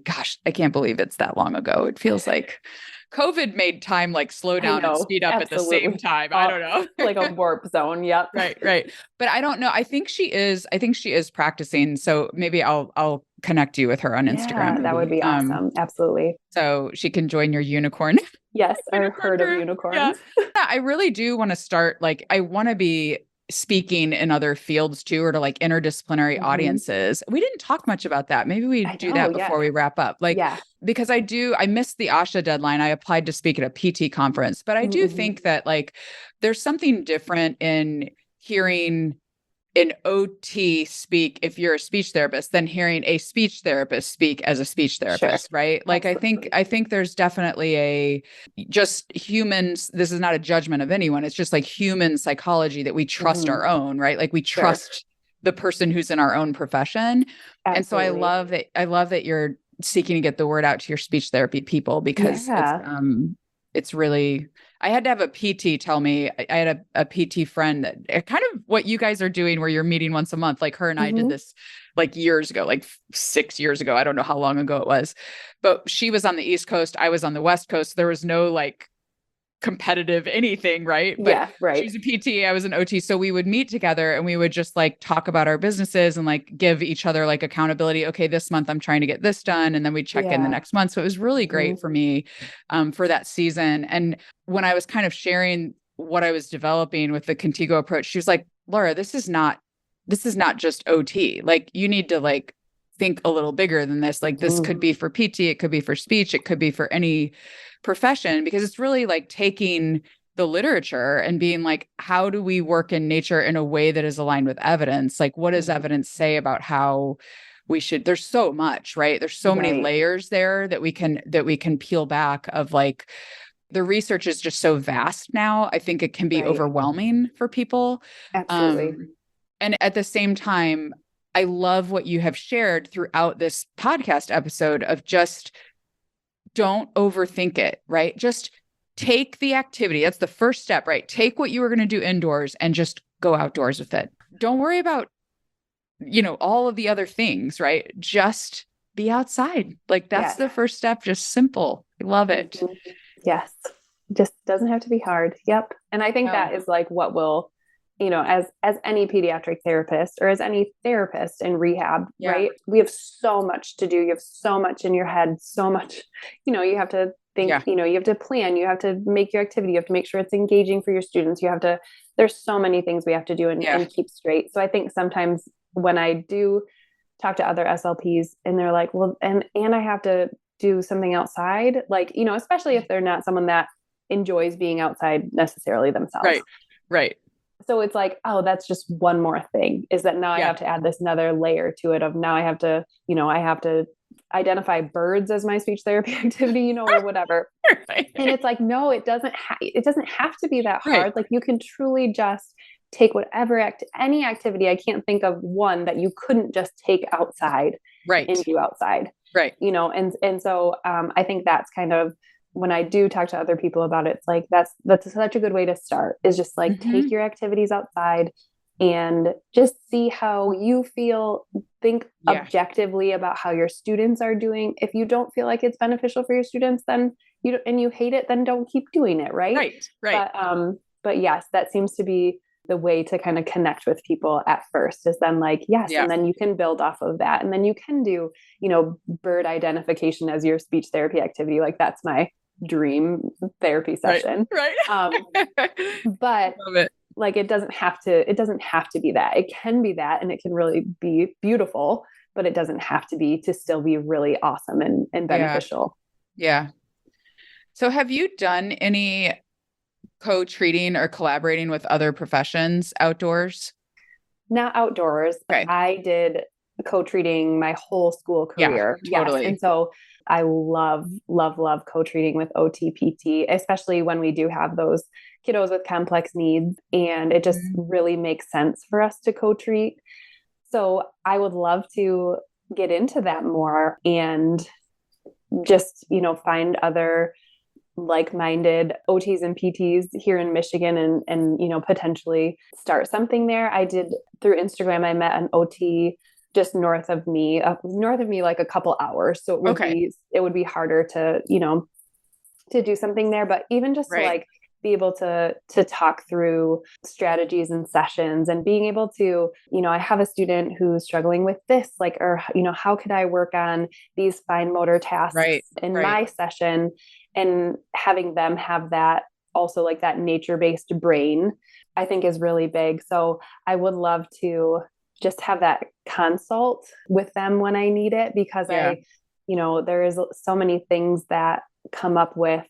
gosh, I can't believe it's that long ago. It feels like COVID made time like slow down and speed up at the same time. I don't know. Like a warp zone. Yep. Right. But I don't know. I think she is practicing. So maybe I'll connect you with her on Instagram. That would be awesome. Absolutely. So she can join your unicorn. Yes. Our herd of unicorns. I really do want to start, like, I want to be speaking in other fields too, or to like interdisciplinary audiences. We didn't talk much about that. Maybe we do that before we wrap up. Because I missed the ASHA deadline. I applied to speak at a PT conference, but I do think that like there's something different in hearing an OT speak if you're a speech therapist than hearing a speech therapist speak as a speech therapist, right? Like I think there's definitely just humans, this is not a judgment of anyone. It's just like human psychology that we trust our own, right? Like we trust the person who's in our own profession. Absolutely. And so I love that you're seeking to get the word out to your speech therapy people, because it's really, I had to have a PT tell me, I had a PT friend that kind of what you guys are doing where you're meeting once a month, like her and I did this like years ago, like 6 years ago. I don't know how long ago it was, but she was on the East Coast. I was on the West Coast. There was no like competitive anything, right? But Yeah, right. she was a PT, I was an OT. So we would meet together and we would just like talk about our businesses and like give each other like accountability. Okay, this month I'm trying to get this done. And then we'd check in the Yeah. next month. So it was really great for me for that season. And when I was kind of sharing what I was developing with the Contigo approach, she was like, Laura, this is not just OT. Like you need to like think a little bigger than this. Like this could be for PT, it could be for speech, it could be for any profession, because it's really like taking the literature and being like, how do we work in nature in a way that is aligned with evidence? Like, what does evidence say about how we should? There's so much, right? There's so many layers there that we can peel back of like, the research is just so vast now. I think it can be overwhelming for people. Absolutely. And at the same time, I love what you have shared throughout this podcast episode of just don't overthink it, right? Just take the activity. That's the first step, right? Take what you were going to do indoors and just go outdoors with it. Don't worry about, all of the other things, right? Just be outside. Like that's the first step. Just simple. I love it. Yes. Just doesn't have to be hard. Yep. And I think that is like what will, as any pediatric therapist or as any therapist in rehab, right? We have so much to do. You have so much in your head, so much, you have to think, you have to plan, you have to make your activity, you have to make sure it's engaging for your students. There's so many things we have to do and keep straight. So I think sometimes when I do talk to other SLPs and they're like, well, and I have to do something outside, like, especially if they're not someone that enjoys being outside necessarily themselves. Right. So it's like, oh, that's just one more thing, is that now I have to add this another layer to it of now I have to identify birds as my speech therapy activity, or whatever. And it's like, no, it doesn't have to be that hard. Like you can truly just take whatever any activity. I can't think of one that you couldn't just take outside and do outside. And so I think that's kind of, when I do talk to other people about it, it's like, that's such a good way to start, is just like, take your activities outside and just see how you feel, think objectively about how your students are doing. If you don't feel like it's beneficial for your students, then you hate it, then don't keep doing it. Right. But yes, that seems to be the way to kind of connect with people at first, is then like, yes. And then you can build off of that. And then you can do, bird identification as your speech therapy activity. Like that's my dream therapy session. But like, it doesn't have to be that. It can be that, and it can really be beautiful, but it doesn't have to be to still be really awesome and beneficial. Yeah. So have you done any co-treating or collaborating with other professions outdoors? Not outdoors. I did co-treating my whole school career. Totally. Yes. And so I love co-treating with OT-PT, especially when we do have those kiddos with complex needs, and it just really makes sense for us to co-treat. So I would love to get into that more and just, find other like-minded OTs and PTs here in Michigan and potentially start something there. I did through Instagram, I met an OT just north of me, like a couple hours. So it would be harder to do something there, but even just to like be able to talk through strategies and sessions, and being able to, I have a student who's struggling with this, like, or, how could I work on these fine motor tasks in my session, and having them have that also, like that nature-based brain, I think is really big. So I would love to just have that consult with them when I need it, because there is so many things that come up with,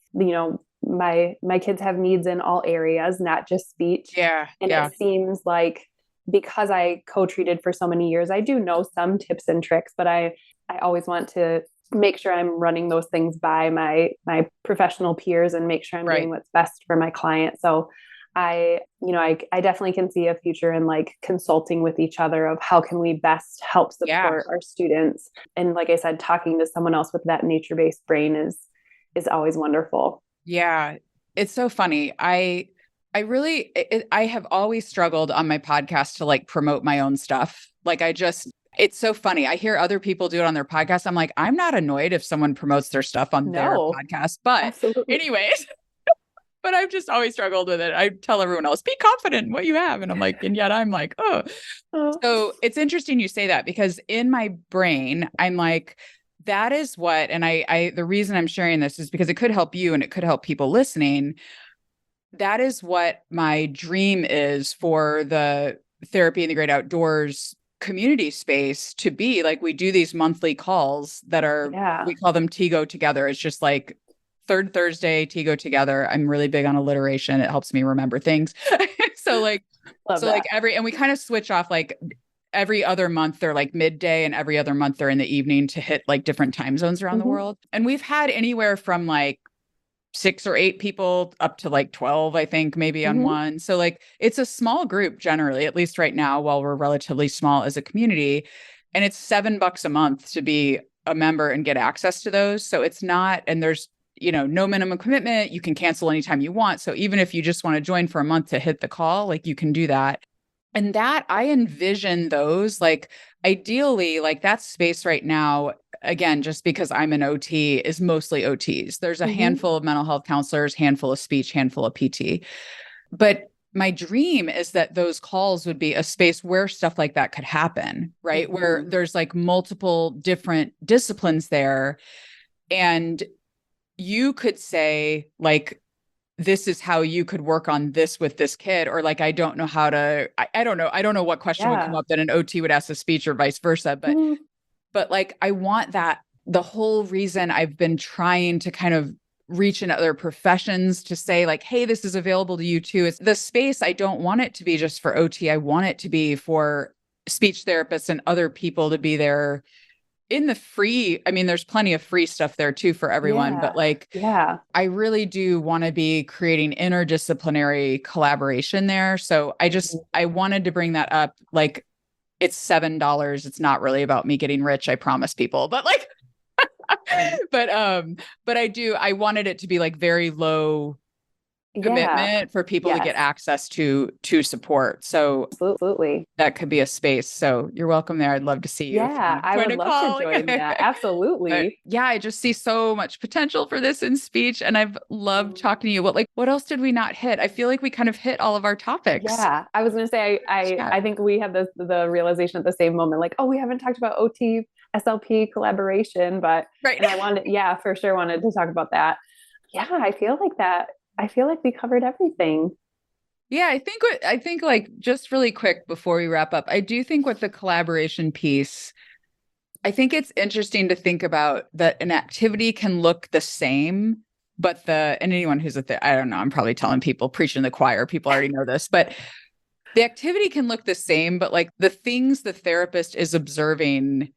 my kids have needs in all areas, not just speech. It seems like, because I co-treated for so many years, I do know some tips and tricks, but I always want to make sure I'm running those things by my professional peers and make sure I'm doing what's best for my client. So I definitely can see a future in like consulting with each other of how can we best help support our students. And like I said, talking to someone else with that nature-based brain is always wonderful. Yeah. It's so funny. I have always struggled on my podcast to like promote my own stuff. Like it's so funny. I hear other people do it on their podcast. I'm like, I'm not annoyed if someone promotes their stuff on their podcast, but anyways, but I've just always struggled with it. I tell everyone else, be confident in what you have. And I'm like, and yet I'm like, oh. So it's interesting you say that, because in my brain, I'm like, that is what, and the reason I'm sharing this is because it could help you and it could help people listening. That is what my dream is for the therapy in the great outdoors community space to be. Like, we do these monthly calls that are, we call them TGO together. It's just like third Thursday, TGO together. I'm really big on alliteration. It helps me remember things. So like, and we kind of switch off, like every other month they're like midday, and every other month they're in the evening to hit like different time zones around the world. And we've had anywhere from like 6 or 8 people up to like 12, I think, maybe on one. So like, it's a small group generally, at least right now, while we're relatively small as a community. And it's $7 a month to be a member and get access to those. So it's not, and there's, no minimum commitment. You can cancel anytime you want. So even if you just want to join for a month to hit the call, like, you can do that. And that, I envision those, like, ideally, like that space right now, again, just because I'm an OT, is mostly OTs. There's a handful of mental health counselors, handful of speech, handful of PT. But my dream is that those calls would be a space where stuff like that could happen, right? Where there's like multiple different disciplines there. And you could say, like, this is how you could work on this with this kid, or like, I don't know how to, I don't know. I don't know what question would come up that an OT would ask a speech, or vice versa. But like, I want that. The whole reason I've been trying to kind of reach in other professions to say, like, hey, this is available to you too. It's the space. I don't want it to be just for OT. I want it to be for speech therapists and other people to be there in the free. I mean, there's plenty of free stuff there too for everyone, but like, I really do want to be creating interdisciplinary collaboration there. So I wanted to bring that up. Like, it's $7. It's not really about me getting rich, I promise people, but like, but I wanted it to be like very low commitment for people to get access to support. So absolutely, that could be a space. So you're welcome there. I'd love to see you. Yeah, I would love to join that. Absolutely. But yeah, I just see so much potential for this in speech, and I've loved talking to you. What else did we not hit? I feel like we kind of hit all of our topics. Yeah, I was going to say, I think we had the realization at the same moment, like, oh, we haven't talked about OT SLP collaboration, but and I wanted, for sure wanted to talk about that. Yeah, I feel like we covered everything. Yeah, I think like, just really quick before we wrap up, I do think with the collaboration piece, I think it's interesting to think about that an activity can look the same, but and anyone who's I don't know, I'm probably telling people, preaching to the choir, people already know this, but the activity can look the same, but like the things the therapist is observing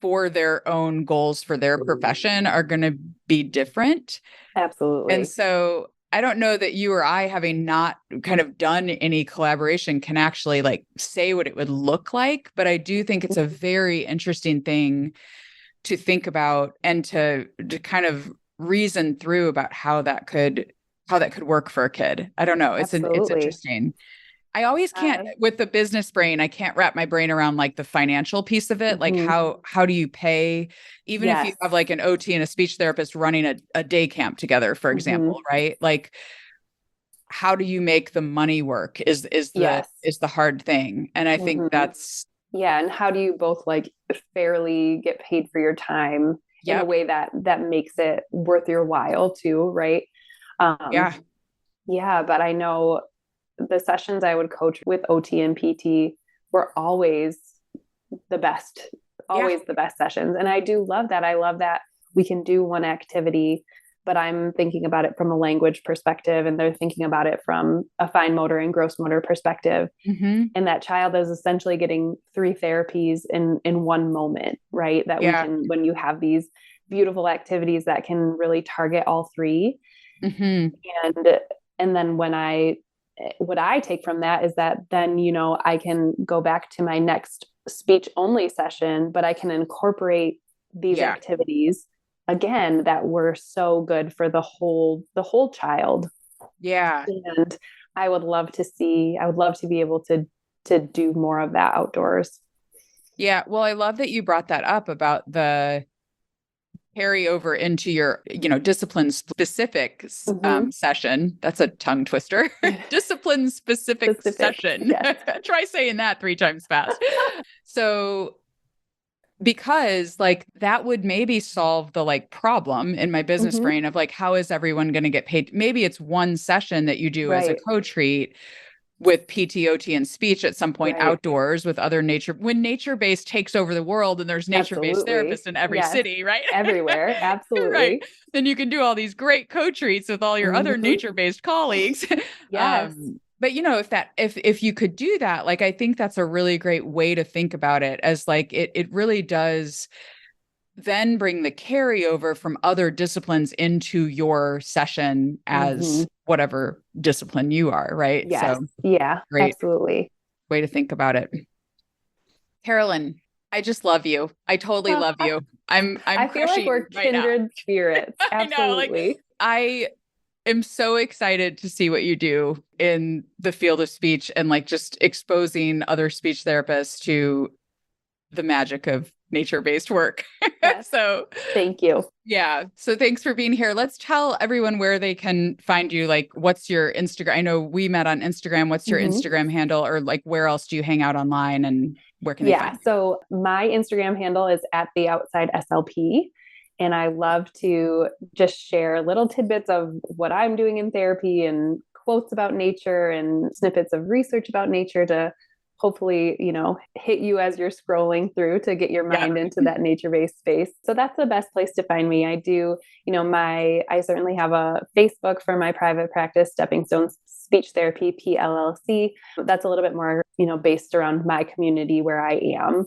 for their own goals for their profession are going to be different. Absolutely. And so I don't know that you or I, having not kind of done any collaboration, can actually like say what it would look like. But I do think it's a very interesting thing to think about and to kind of reason through about how that could work for a kid. I don't know. It's interesting. I always can't, with the business brain, I can't wrap my brain around like the financial piece of it. Like, how do you pay, even if you have like an OT and a speech therapist running a day camp together, for example, right? Like, how do you make the money work is the hard thing. And I think that's. Yeah. And how do you both like fairly get paid for your time in a way that makes it worth your while too, right? Yeah, but I know the sessions I would coach with OT and PT were always the best sessions. And I do love that. I love that we can do one activity, but I'm thinking about it from a language perspective, and they're thinking about it from a fine motor and gross motor perspective. And that child is essentially getting 3 therapies in one moment, right? That we can, when you have these beautiful activities that can really target all 3. And then what I take from that is that then, I can go back to my next speech only session, but I can incorporate these activities again that were so good for the whole child. Yeah. And I would love to be able to do more of that outdoors. Yeah. Well, I love that you brought that up about carry over into your, discipline specific session. That's a tongue twister. Discipline specific session. Yes. Try saying that 3 times fast. So because like that would maybe solve the like problem in my business brain of like, how is everyone going to get paid? Maybe it's one session that you do as a co-treat with PTOT and speech at some point outdoors with other nature, when nature-based takes over the world and there's nature-based therapists in every city, right? Everywhere. Absolutely. Right. Then you can do all these great co-treats with all your other nature-based colleagues. Yes. But if you could do that, like, I think that's a really great way to think about it, as like, it really does then bring the carryover from other disciplines into your session as whatever discipline you are, right? Yes. So yeah, great absolutely. way to think about it. Carolyn, I just love you. I totally love you. I feel like we're kindred spirits. Absolutely. I am so excited to see what you do in the field of speech and like just exposing other speech therapists to the magic of nature-based work. Yes. So thank you. Yeah. So thanks for being here. Let's tell everyone where they can find you. Like, what's your Instagram? I know we met on Instagram. What's your Instagram handle, or like, where else do you hang out online, and where can they find you? So my Instagram handle is @theoutsideSLP. And I love to just share little tidbits of what I'm doing in therapy and quotes about nature and snippets of research about nature to hopefully, hit you as you're scrolling through to get your mind into that nature-based space. So that's the best place to find me. I do, I certainly have a Facebook for my private practice, Stepping Stones Speech Therapy, PLLC. That's a little bit more, based around my community where I am.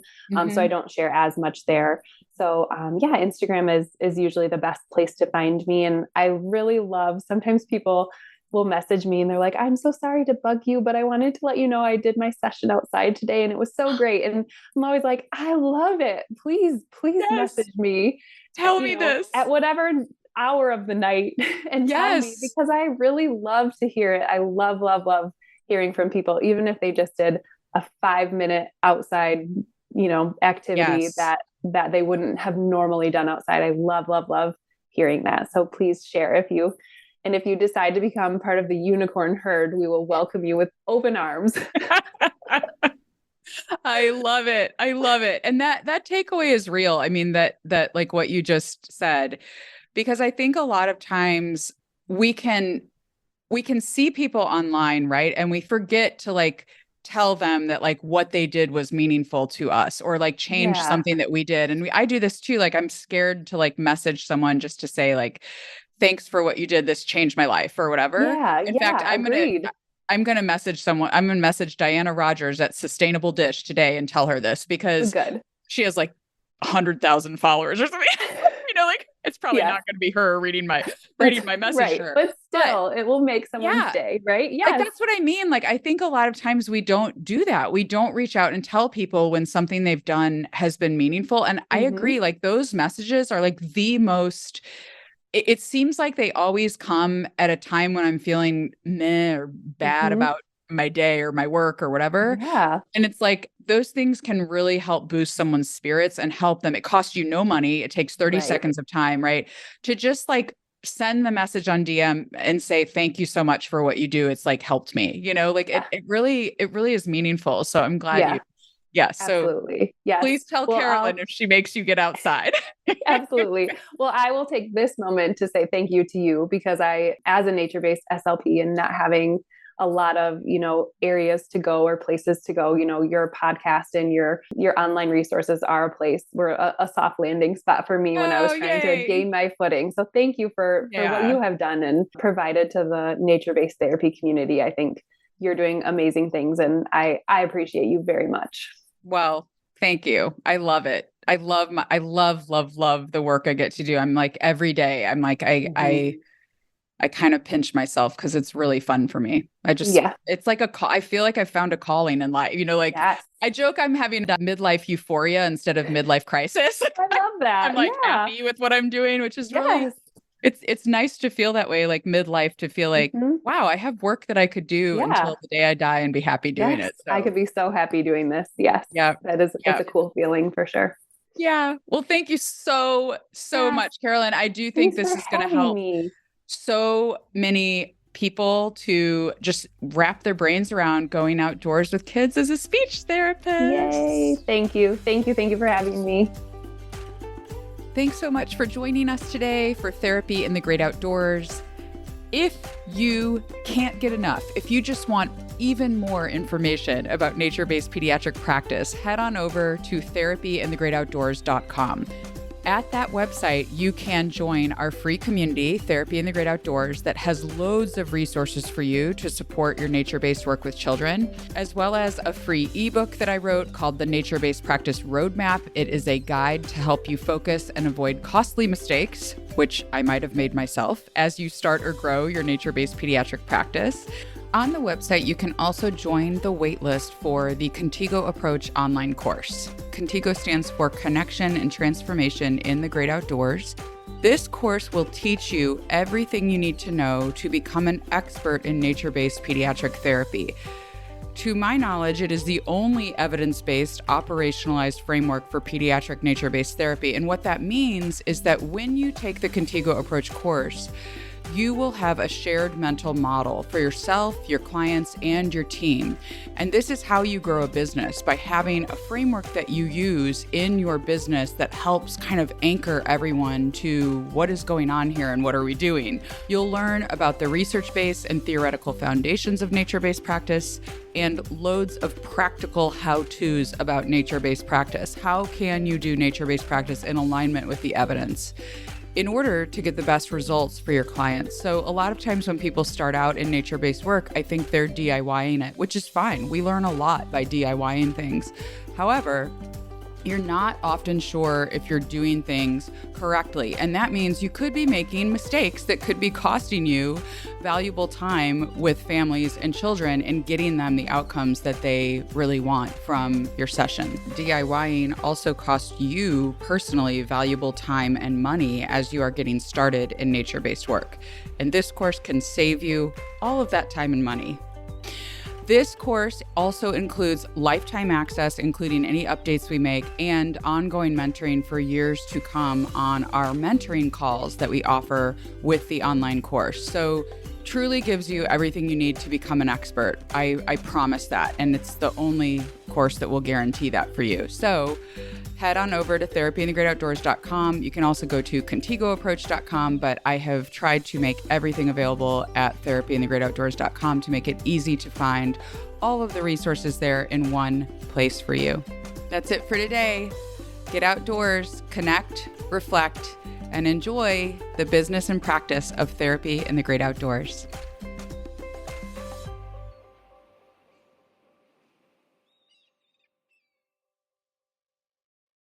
So I don't share as much there. So Instagram is usually the best place to find me. And I really love, sometimes people will message me and they're like, I'm so sorry to bug you, but I wanted to let you know I did my session outside today and it was so great. And I'm always like, I love it. Please message me. Tell me this at whatever hour of the night and tell me, because I really love to hear it. I love hearing from people, even if they just did a 5-minute outside, activity that they wouldn't have normally done outside. I love hearing that. So please share if you decide to become part of the unicorn herd, we will welcome you with open arms. I love it. And that takeaway is real. I mean, that like what you just said, because I think a lot of times we can see people online, right? And we forget to like tell them that like what they did was meaningful to us, or like change something that we did. And I do this too. Like, I'm scared to like message someone just to say like, thanks for what you did. This changed my life, or whatever. In fact, I'm going to message someone. I'm going to message Diana Rogers at Sustainable Dish today and tell her this, because she has like 100,000 followers or something. Like, it's probably not going to be her reading my message. Right. But still, it will make someone's day, right? Yeah. Like, that's what I mean. Like, I think a lot of times we don't do that. We don't reach out and tell people when something they've done has been meaningful. And I agree, like, those messages are like the most, it seems like they always come at a time when I'm feeling meh or bad about my day or my work or whatever. Yeah. And it's like, those things can really help boost someone's spirits and help them. It costs you no money. It takes 30 seconds of time, right? To just like send the message on DM and say, thank you so much for what you do. It's like helped me, like it really is meaningful. So I'm glad so absolutely. Yes. Please tell Carolyn if she makes you get outside. Absolutely. Well, I will take this moment to say thank you to you, because as a nature-based SLP and not having a lot of, areas to go or places to go, your podcast and your online resources are a place where a soft landing spot for me when I was trying to gain my footing. So thank you for what you have done and provided to the nature-based therapy community. I think you're doing amazing things, and I appreciate you very much. Well, thank you. I love it. I love the work I get to do. I'm like, every day I'm like, I kind of pinch myself because it's really fun for me. It's like I feel like I found a calling in life, I joke I'm having that midlife euphoria instead of midlife crisis. I love that. I'm like happy with what I'm doing, which is really, it's nice to feel that way, like midlife, to feel like, wow, I have work that I could do until the day I die and be happy doing it. So. I could be so happy doing this. Yes. Yeah. It's a cool feeling for sure. Yeah. Well, thank you so Yes. much, Carolyn. I do think Thanks this for is going to having help me. so many people to just wrap their brains around going outdoors with kids as a speech Yay. therapist. Thank you. Thank you. Thank you for having me. Thanks so much for joining us today for Therapy in the Great Outdoors. If you can't get enough, if you just want even more information about nature-based pediatric practice, head on over to therapyinthegreatoutdoors.com. At that website, you can join our free community, Therapy in the Great Outdoors, that has loads of resources for you to support your nature-based work with children, as well as a free ebook that I wrote called the Nature-Based Practice Roadmap. It is a guide to help you focus and avoid costly mistakes, which I might have made myself, as you start or grow your nature-based pediatric practice. On the website, you can also join the waitlist for the Contigo Approach online course. Contigo stands for Connection and Transformation in the Great Outdoors. This course will teach you everything you need to know to become an expert in nature-based pediatric therapy. To my knowledge, it is the only evidence-based, operationalized framework for pediatric nature-based therapy. And what that means is that when you take the Contigo Approach course, you will have a shared mental model for yourself, your clients, and your team. And this is how you grow a business, by having a framework that you use in your business that helps kind of anchor everyone to what is going on here and what are we doing. You'll learn about the research-based and theoretical foundations of nature-based practice and loads of practical how-tos about nature-based practice. How can you do nature-based practice in alignment with the evidence in order to get the best results for your clients? So a lot of times when people start out in nature-based work, I think they're DIYing it, which is fine. We learn a lot by DIYing things. However, you're not often sure if you're doing things correctly. And that means you could be making mistakes that could be costing you valuable time with families and children and getting them the outcomes that they really want from your session. DIYing also costs you personally valuable time and money as you are getting started in nature-based work. And this course can save you all of that time and money. This course also includes lifetime access, including any updates we make, and ongoing mentoring for years to come on our mentoring calls that we offer with the online course. So truly gives you everything you need to become an expert. I promise that. And it's the only course that will guarantee that for you. So head on over to therapyinthegreatoutdoors.com. You can also go to contigoapproach.com, but I have tried to make everything available at therapyinthegreatoutdoors.com to make it easy to find all of the resources there in one place for you. That's it for today. Get outdoors, connect, reflect, and enjoy the business and practice of therapy in the great outdoors.